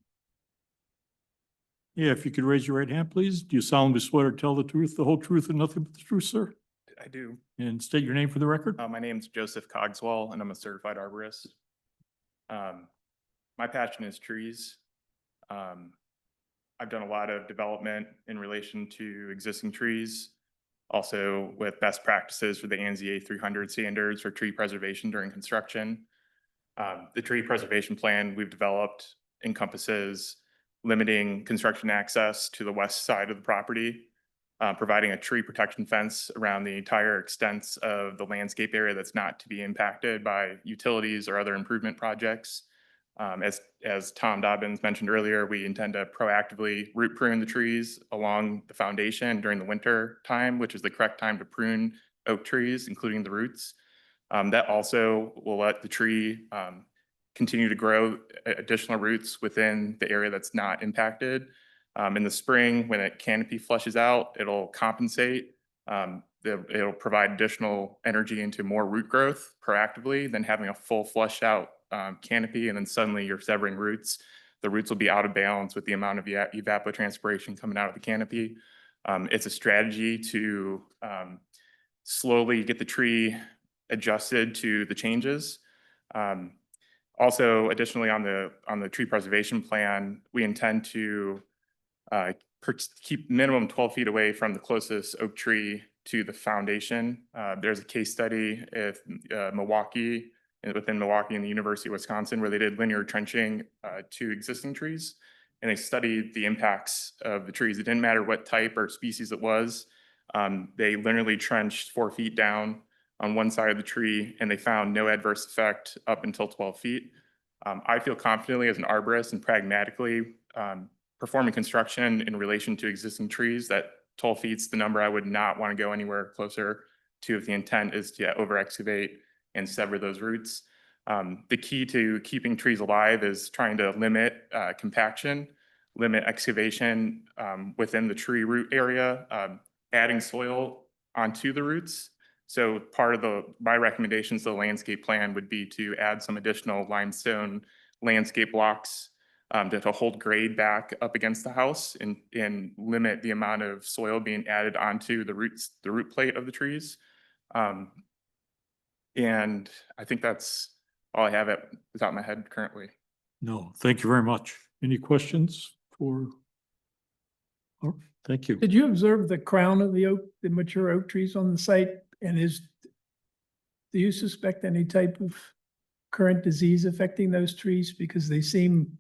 Yeah, if you could raise your right hand, please. Do you solemnly swear to tell the truth, the whole truth, and nothing but the truth, sir? I do. And state your name for the record. My name's Joseph Cogswell, and I'm a certified arborist. My passion is trees. I've done a lot of development in relation to existing trees, also with best practices for the ANZA 300 standards for tree preservation during construction. The tree preservation plan we've developed encompasses limiting construction access to the west side of the property, providing a tree protection fence around the entire extent of the landscape area that's not to be impacted by utilities or other improvement projects. As Tom Dobbins mentioned earlier, we intend to proactively root prune the trees along the foundation during the winter time, which is the correct time to prune oak trees, including the roots. That also will let the tree continue to grow additional roots within the area that's not impacted. In the spring, when a canopy flushes out, it'll compensate. It'll provide additional energy into more root growth proactively than having a full flush out canopy and then suddenly you're severing roots. The roots will be out of balance with the amount of evapotranspiration coming out of the canopy. It's a strategy to slowly get the tree adjusted to the changes. Also, additionally, on the tree preservation plan, we intend to keep minimum 12 feet away from the closest oak tree to the foundation. There's a case study at within Milwaukee and the University of Wisconsin where they did linear trenching to existing trees. And they studied the impacts of the trees. It didn't matter what type or species it was. They literally trenched 4 feet down on one side of the tree and they found no adverse effect up until 12 feet. I feel confidently as an arborist and pragmatically performing construction in relation to existing trees that 12 feet's the number I would not want to go anywhere closer to if the intent is to over excavate and sever those roots. The key to keeping trees alive is trying to limit compaction, limit excavation within the tree root area, adding soil onto the roots. So part of my recommendations to the landscape plan would be to add some additional limestone landscape blocks to hold grade back up against the house and limit the amount of soil being added onto the root plate of the trees. And I think that's all I have at the top of my head currently. No, thank you very much. Any questions for? Oh, thank you. Did you observe the crown of the oak, the mature oak trees on the site? And do you suspect any type of current disease affecting those trees? Because they seem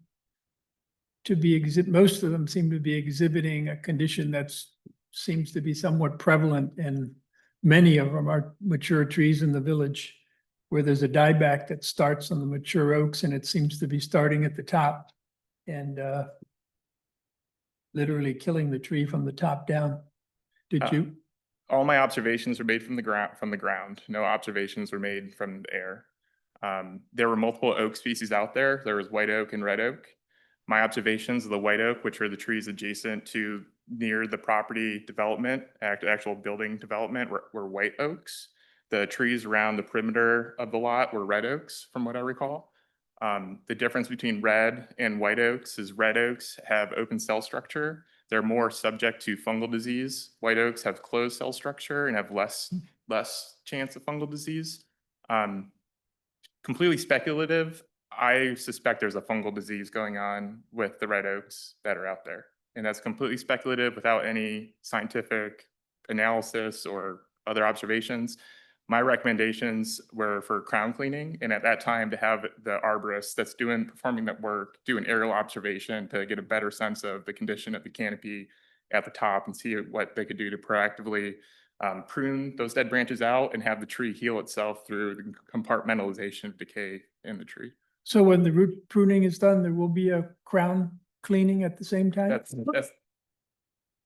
to be most of them seem to be exhibiting a condition seems to be somewhat prevalent, and many of them are mature trees in the village where there's a dieback that starts on the mature oaks, and it seems to be starting at the top and literally killing the tree from the top down. Did you? All my observations were made from the ground. No observations were made from the air. There were multiple oak species out there. There was white oak and red oak. My observations of the white oak, which are the trees adjacent to near the property development, actual building development, were white oaks. The trees around the perimeter of the lot were red oaks, from what I recall. The difference between red and white oaks is red oaks have open cell structure. They're more subject to fungal disease. White oaks have closed cell structure and have less chance of fungal disease. Completely speculative. I suspect there's a fungal disease going on with the red oaks that are out there. And that's completely speculative without any scientific analysis or other observations. My recommendations were for crown cleaning, and at that time to have the arborist that's performing that work do an aerial observation to get a better sense of the condition of the canopy at the top and see what they could do to proactively prune those dead branches out and have the tree heal itself through the compartmentalization of decay in the tree. So when the root pruning is done, there will be a crown cleaning at the same time?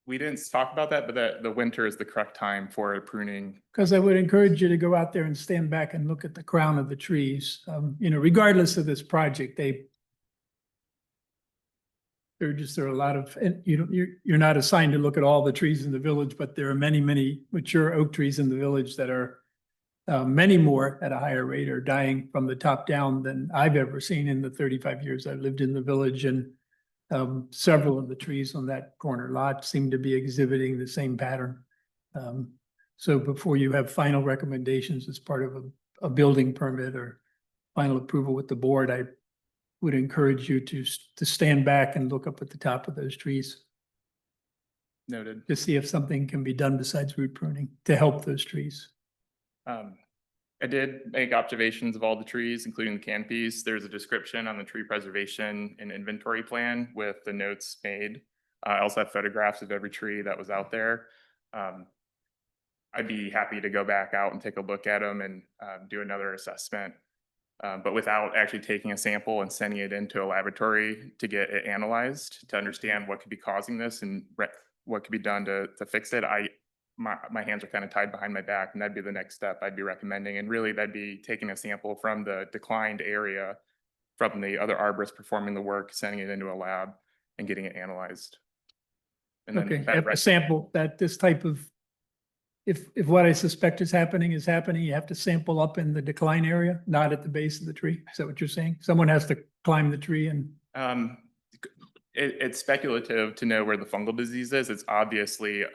We didn't talk about that, but the winter is the correct time for pruning. Because I would encourage you to go out there and stand back and look at the crown of the trees. Regardless of this project, there are a lot of, and you're not assigned to look at all the trees in the village, but there are many, many mature oak trees in the village that are many more at a higher rate are dying from the top down than I've ever seen in the 35 years I've lived in the village. And several of the trees on that corner lot seem to be exhibiting the same pattern. So before you have final recommendations as part of a building permit or final approval with the board, I would encourage you to stand back and look up at the top of those trees Noted. to see if something can be done besides root pruning to help those trees. I did make observations of all the trees, including the canopies. There's a description on the tree preservation and inventory plan with the notes made. I also have photographs of every tree that was out there. I'd be happy to go back out and take a look at them and do another assessment, but without actually taking a sample and sending it into a laboratory to get it analyzed to understand what could be causing this and what could be done to fix it. My hands are kind of tied behind my back, and that'd be the next step I'd be recommending. And really that'd be taking a sample from the declined area from the other arborists performing the work, sending it into a lab and getting it analyzed. And then Okay, a sample that this type of, if what I suspect is happening, you have to sample up in the decline area, not at the base of the tree. Is that what you're saying? Someone has to climb the tree and. It's speculative to know where the fungal disease is. It's obviously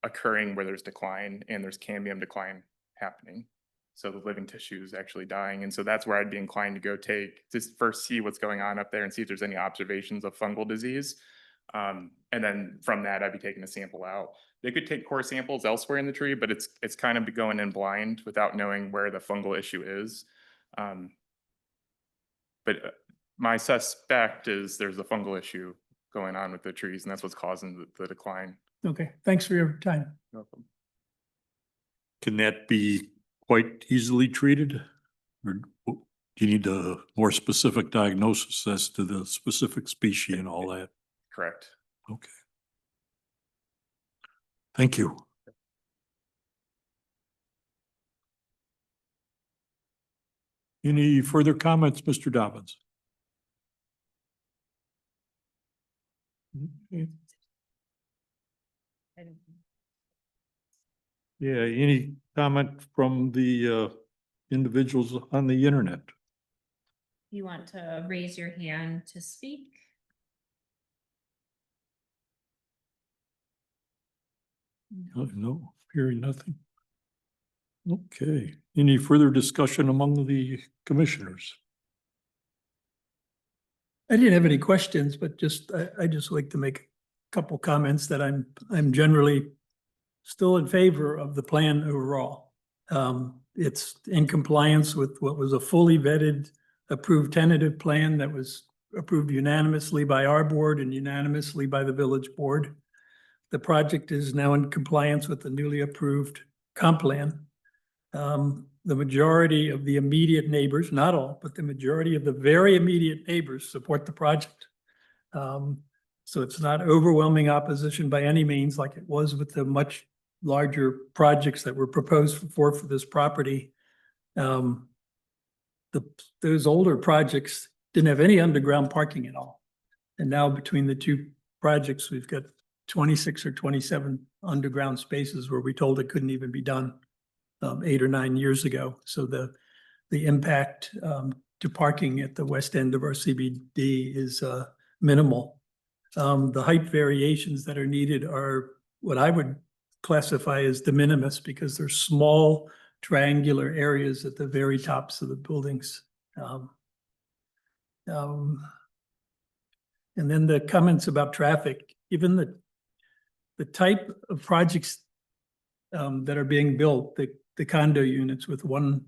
occurring where there's decline and there's cambium decline happening. So the living tissue is actually dying. And so that's where I'd be inclined to go just first see what's going on up there and see if there's any observations of fungal disease. And then from that, I'd be taking a sample out. They could take core samples elsewhere in the tree, but it's kind of going in blind without knowing where the fungal issue is. But my suspect is there's a fungal issue going on with the trees, and that's what's causing the decline. Okay, thanks for your time. Welcome. Can that be quite easily treated? Or do you need a more specific diagnosis as to the specific species and all that? Correct. Okay. Thank you. Any further comments, Mr. Dobbins? Okay. Yeah, any comment from the individuals on the internet? You want to raise your hand to speak? No, hearing nothing. Okay, any further discussion among the commissioners? I didn't have any questions, but I just like to make a couple comments that I'm generally still in favor of the plan overall. It's in compliance with what was a fully vetted, approved tentative plan that was approved unanimously by our board and unanimously by the village board. The project is now in compliance with the newly approved comp plan. The majority of the immediate neighbors, not all, but the majority of the very immediate neighbors support the project. So it's not overwhelming opposition by any means like it was with the much larger projects that were proposed for this property. Those older projects didn't have any underground parking at all. And now between the two projects, we've got 26 or 27 underground spaces where we told it couldn't even be done 8 or 9 years ago. So the impact to parking at the west end of our CBD is minimal. The height variations that are needed are what I would classify as de minimis because they're small triangular areas at the very tops of the buildings. And then the comments about traffic, even the type of projects that are being built, the condo units with one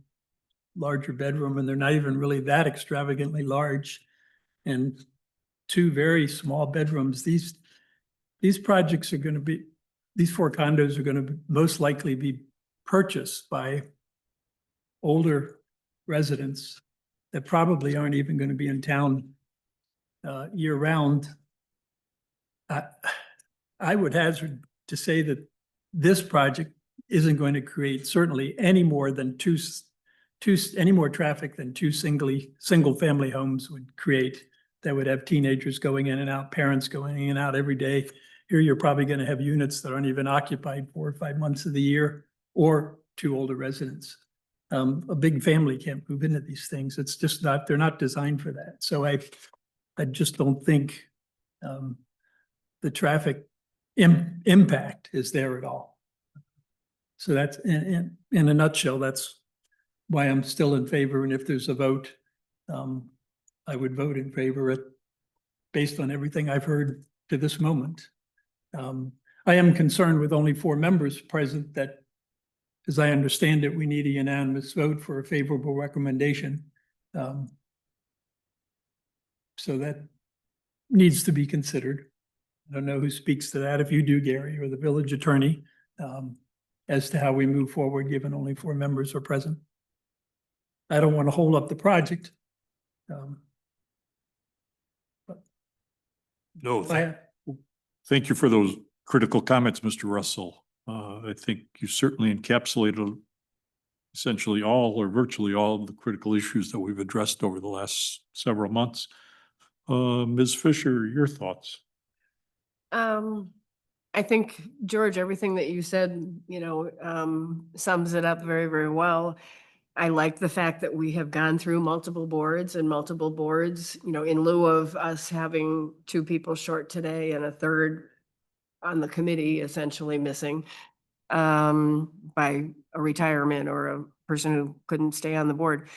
larger bedroom, and they're not even really that extravagantly large, and 2 very small bedrooms. These projects are going to be, these 4 condos are going to most likely be purchased by older residents that probably aren't even going to be in town year round. I would hazard to say that this project isn't going to create certainly any more traffic than 2 single family homes would create that would have teenagers going in and out, parents going in and out every day. Here, you're probably going to have units that aren't even occupied 4 or 5 months of the year, or 2 older residents. A big family can't move into these things. It's just not, they're not designed for that. So I just don't think the traffic impact is there at all. So that's in a nutshell, that's why I'm still in favor. And if there's a vote, I would vote in favor of it based on everything I've heard to this moment. I am concerned with only 4 members present that, as I understand it, we need a unanimous vote for a favorable recommendation. So that needs to be considered. I don't know who speaks to that, if you do, Gary, or the village attorney, as to how we move forward, given only 4 members are present. I don't want to hold up the project. No, thank you for those critical comments, Mr. Russell. I think you certainly encapsulated essentially all or virtually all of the critical issues that we've addressed over the last several months. Ms. Fisher, your thoughts? I think, George, everything that you said, sums it up very, very well. I like the fact that we have gone through multiple boards, in lieu of us having 2 people short today and a third on the committee essentially missing by a retirement or a person who couldn't stay on the board.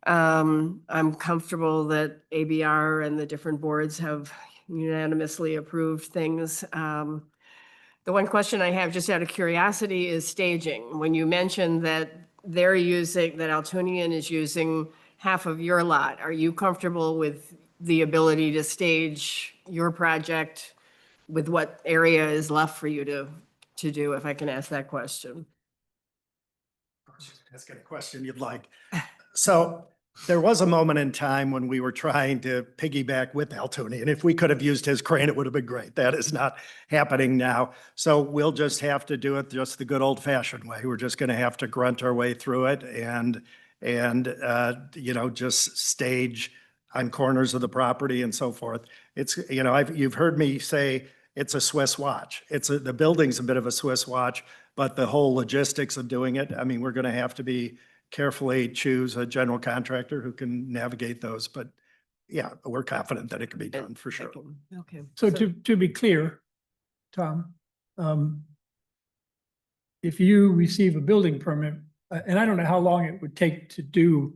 I'm comfortable that ABR and the different boards have unanimously approved things. The one question I have, just out of curiosity, is staging. When you mentioned that that Altunian is using half of your lot, are you comfortable with the ability to stage your project with what area is left for you to do, if I can ask that question? That's a question you'd like. So there was a moment in time when we were trying to piggyback with Altuni, and if we could have used his crane, it would have been great. That is not happening now. So we'll just have to do it just the good old fashioned way. We're just going to have to grunt our way through it and just stage on corners of the property and so forth. It's, you've heard me say it's a Swiss watch. The building's a bit of a Swiss watch, but the whole logistics of doing it, I mean, we're going to have to be carefully choose a general contractor who can navigate those. But yeah, we're confident that it can be done for sure. Okay. So to be clear, Tom, if you receive a building permit, and I don't know how long it would take to do,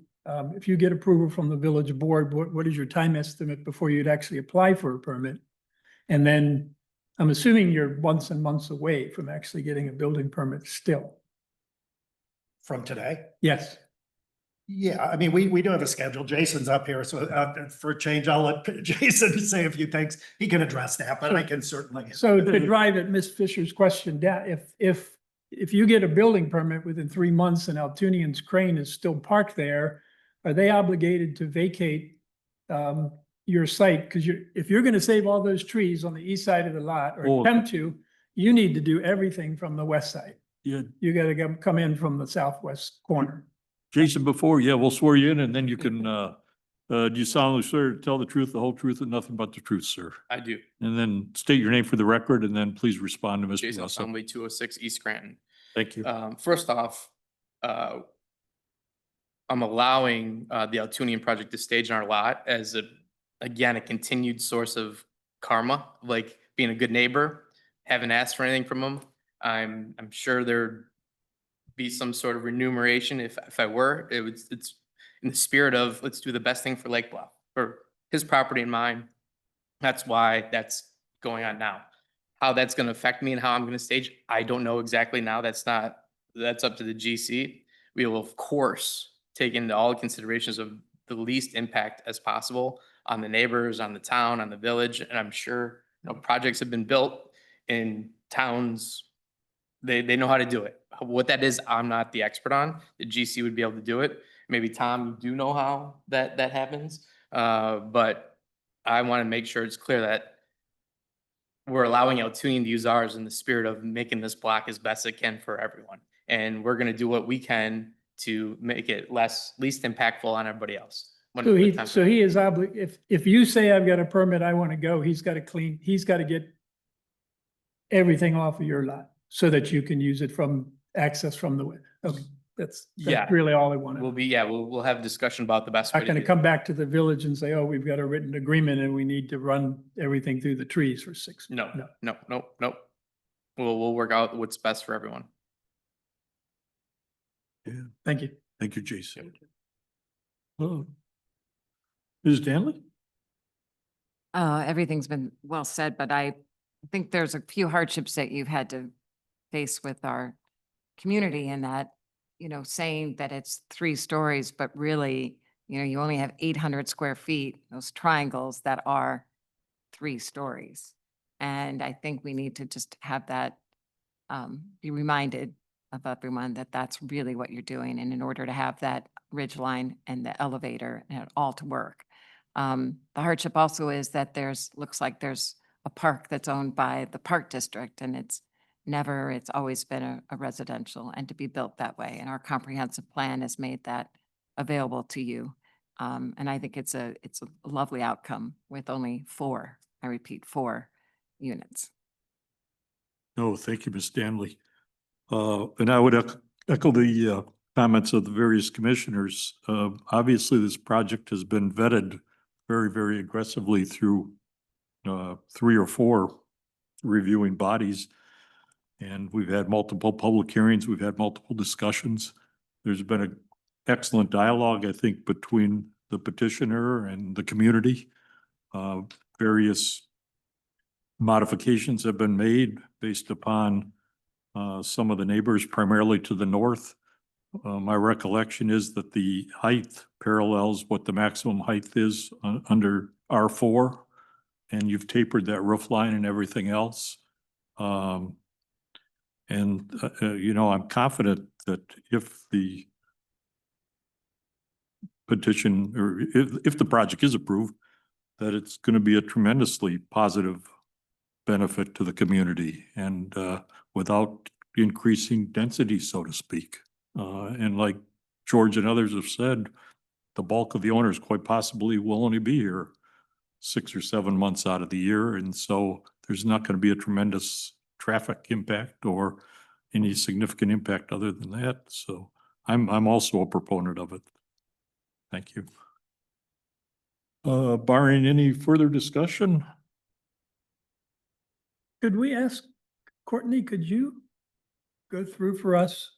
if you get approval from the village board, what is your time estimate before you'd actually apply for a permit? And then I'm assuming you're months and months away from actually getting a building permit still. From today? Yes. Yeah, I mean, we do have a schedule. Jason's up here, so for a change, I'll let Jason say a few things. He can address that, but I can certainly. So to drive at Ms. Fisher's question down, if you get a building permit within 3 months and Altunian's crane is still parked there, are they obligated to vacate your site? Because if you're going to save all those trees on the east side of the lot or Oh. attempt to, you need to do everything from the west side. Yeah, You got to come in from the southwest corner. Jason, we'll swear you in and then you can, do you solemnly swear to tell the truth, the whole truth, and nothing but the truth, sir? I do. And then state your name for the record and then please respond to Mr. Jason Russell. Conway, 206 East Scranton. Thank you. First off, I'm allowing the Altunian project to stage in our lot as again, a continued source of karma, like being a good neighbor, haven't asked for anything from them. I'm sure there'd be some sort of remuneration if I were. It's in the spirit of let's do the best thing for Lake Bluff, for his property and mine. That's why that's going on now. How that's going to affect me and how I'm going to stage, I don't know exactly now. That's up to the GC. We will, of course, take into all considerations of the least impact as possible on the neighbors, on the town, on the village. And I'm sure, projects have been built in towns. They know how to do it. What that is, I'm not the expert on. The GC would be able to do it. Maybe Tom, you do know how that happens. But I want to make sure it's clear that we're allowing Altunian to use ours in the spirit of making this block as best it can for everyone. And we're going to do what we can to make it least impactful on everybody else. So he is obligated, if you say I've got a permit, I want to go, he's got to get everything off of your lot so that you can use it access from the way. Okay, that's really all I wanted. We'll have a discussion about the best way Not going to come back to the village and say, oh, we've got a written agreement and we need to run everything through the trees for 6 months. No. We'll work out what's best for everyone. Yeah, Thank you. thank you, Jason. Ms. Danley? Everything's been well said, but I think there's a few hardships that you've had to face with our community in that, saying that it's 3 stories, but really, you only have 800 square feet, those triangles that are 3 stories. And I think we need to just have that, be reminded of everyone that that's really what you're doing. And in order to have that ridge line and the elevator and it all to work. The hardship also is that looks like there's a park that's owned by the park district and it's always been a residential and to be built that way. And our comprehensive plan has made that available to you. And I think it's a lovely outcome with only 4, I repeat, 4 units. No, thank you, Ms. Danley. And I would echo the comments of the various commissioners. Obviously, this project has been vetted very, very aggressively through 3 or 4 reviewing bodies. And we've had multiple public hearings. We've had multiple discussions. There's been an excellent dialogue, I think, between the petitioner and the community. Various modifications have been made based upon some of the neighbors, primarily to the north. My recollection is that the height parallels what the maximum height is under R4, and you've tapered that roof line and everything else. I'm confident that if the petition or if the project is approved, that it's going to be a tremendously positive benefit to the community and without increasing density, so to speak. And like George and others have said, the bulk of the owners quite possibly will only be here 6 or 7 months out of the year. And so there's not going to be a tremendous traffic impact or any significant impact other than that. So I'm also a proponent of it. Thank you. Barring any further discussion. Could we ask, Courtney, could you go through for us,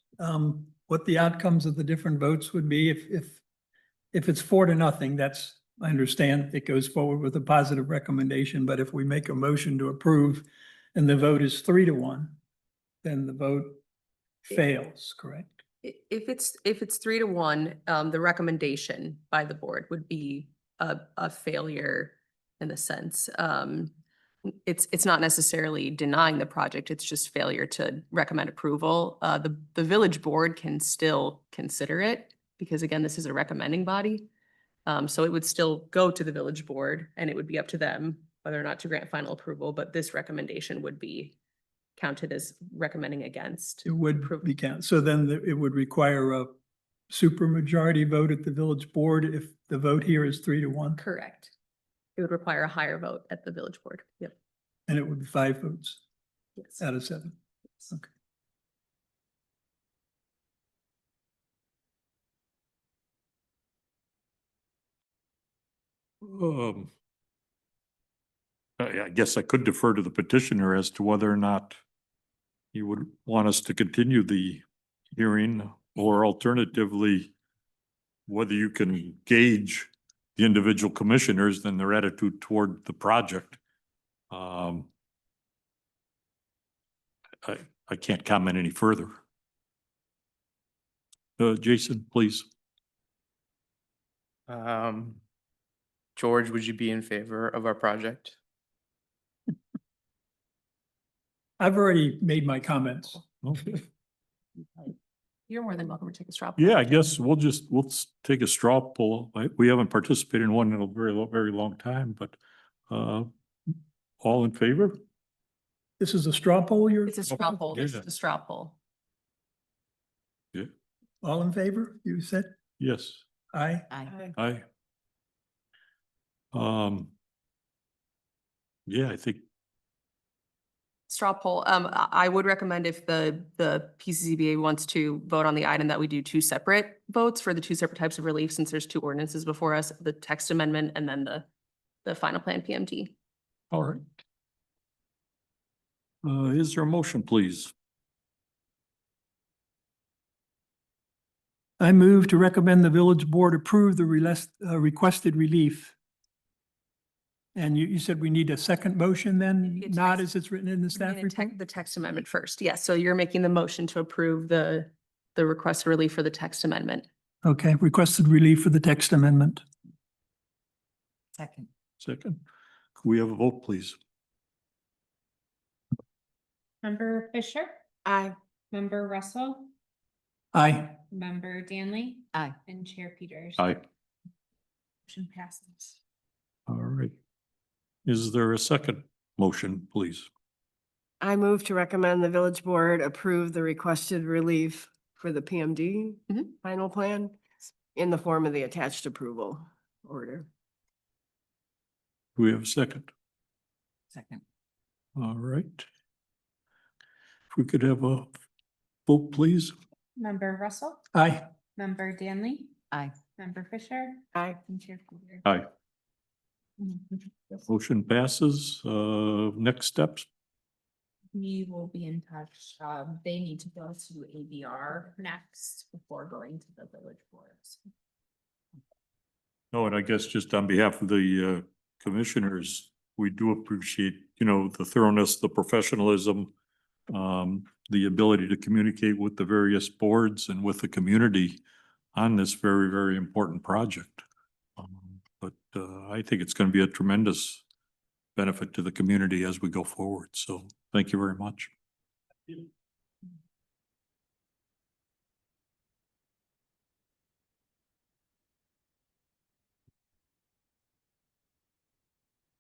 what the outcomes of the different votes would be? If it's 4-0, that's, I understand it goes forward with a positive recommendation, but if we make a motion to approve and the vote is 3-1, then the vote fails, correct? If it's 3-1, the recommendation by the board would be a failure in the sense. It's not necessarily denying the project, it's just failure to recommend approval. The village board can still consider it because again, this is a recommending body. So it would still go to the village board and it would be up to them whether or not to grant final approval, but this recommendation would be counted as recommending against. It would be count. So then it would require a supermajority vote at the village board if the vote here is 3-1, Correct. It would require a higher vote at the village board. Yep. and it would be 5 votes Yes. out of 7. Okay. I guess I could defer to the petitioner as to whether or not you would want us to continue the hearing, or alternatively, whether you can gauge the individual commissioners and their attitude toward the project. I can't comment any further. Jason, please. George, would you be in favor of our project? I've already made my comments. Okay. You're more than welcome to take a straw poll. Yeah, I guess we'll take a straw poll. We haven't participated in one in a very long time, but all in favor? This is a straw poll, you're It's a straw poll. It's Yeah. a straw poll. Yeah, all in favor, you said? yes, Aye. aye. Yeah, I think, Straw poll. I would recommend if the PCZBA wants to vote on the item that we do 2 separate votes for the 2 separate types of relief, since there's 2 ordinances before us, the text amendment and then the final plan PMT. all right. Is there a motion, please? I move to recommend the village board approve the requested relief. And you said we need a second motion then, It's not text- as it's written in the staff report? The text amendment first. Yes. So you're making the motion to approve the request relief for the text amendment. Okay, requested relief for the text amendment. Second. Second, could we have a vote, please? Member Fisher? Aye. Member Russell? Aye. Member Danley? Aye. And Chair Peters? Aye. Motion passes. All right. Is there a second motion, please? I move to recommend the village board approve the requested relief for the PMD final plan in the form of the attached approval order. Do we have a second? Second. All right. If we could have a vote, please? Member Russell? Aye. Member Danley? Aye. Member Fisher? Aye. And Chair Peters? Aye. Motion passes. Next steps? We will be in touch. They need to go to ABR next before going to the village boards. No, and I guess just on behalf of the commissioners, we do appreciate, the thoroughness, the professionalism, the ability to communicate with the various boards and with the community on this very important project. But I think it's going to be a tremendous benefit to the community as we go forward. So thank you very much.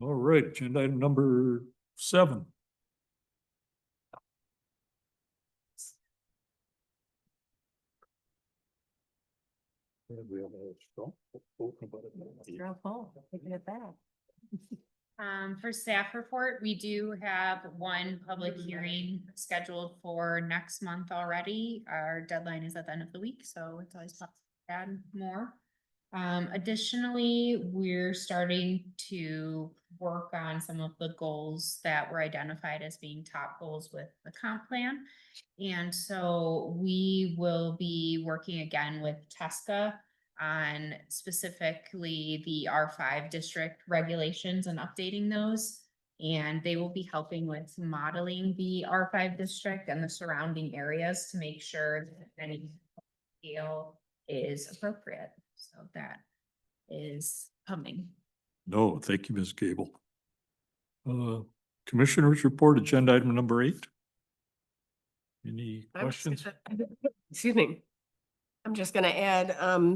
All right, agenda item number 7. Straw poll. Taking it back. For staff report, we do have one public hearing scheduled for next month already. Our deadline is at the end of the week, so it's always possible to add more. Additionally, we're starting to work on some of the goals that were identified as being top goals with the comp plan. And so we will be working again with TESCA on specifically the R5 district regulations and updating those. And they will be helping with modeling the R5 district and the surrounding areas to make sure that any scale is appropriate. So that is coming. No, thank you, Ms. Gable. Commissioners report, agenda item number 8. Any I'm just questions? gonna- Excuse me. I'm just gonna add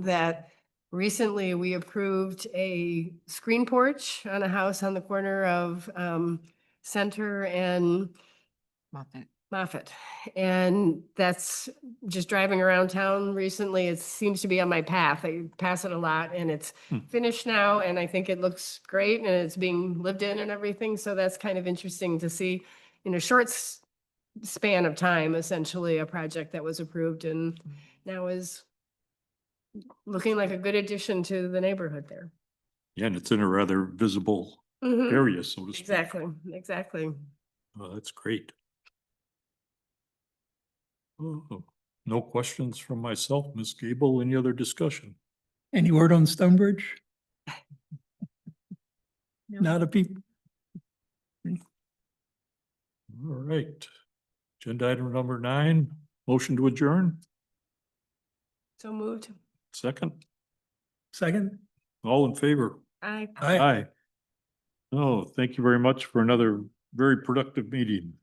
that recently we approved a screen porch on a house on the corner of Center and Moffett. And that's just driving around town recently. It seems to be on my path. I pass it a lot and it's finished now. And I think it looks great and it's being lived in and everything. So that's kind of interesting to see in a short span of time, essentially a project that was approved and now is looking like a good addition to the neighborhood there. Yeah, and it's in a rather visible Mhm. area, so to speak. Exactly. That's great. Oh, no questions from myself, Ms. Gable. Any other discussion? Any word on Stonebridge? No. Not a peep. All right. Agenda item number 9, motion to adjourn. So moved. Second, Second? all in favor? Aye. Aye. Oh, thank you very much for another very productive meeting.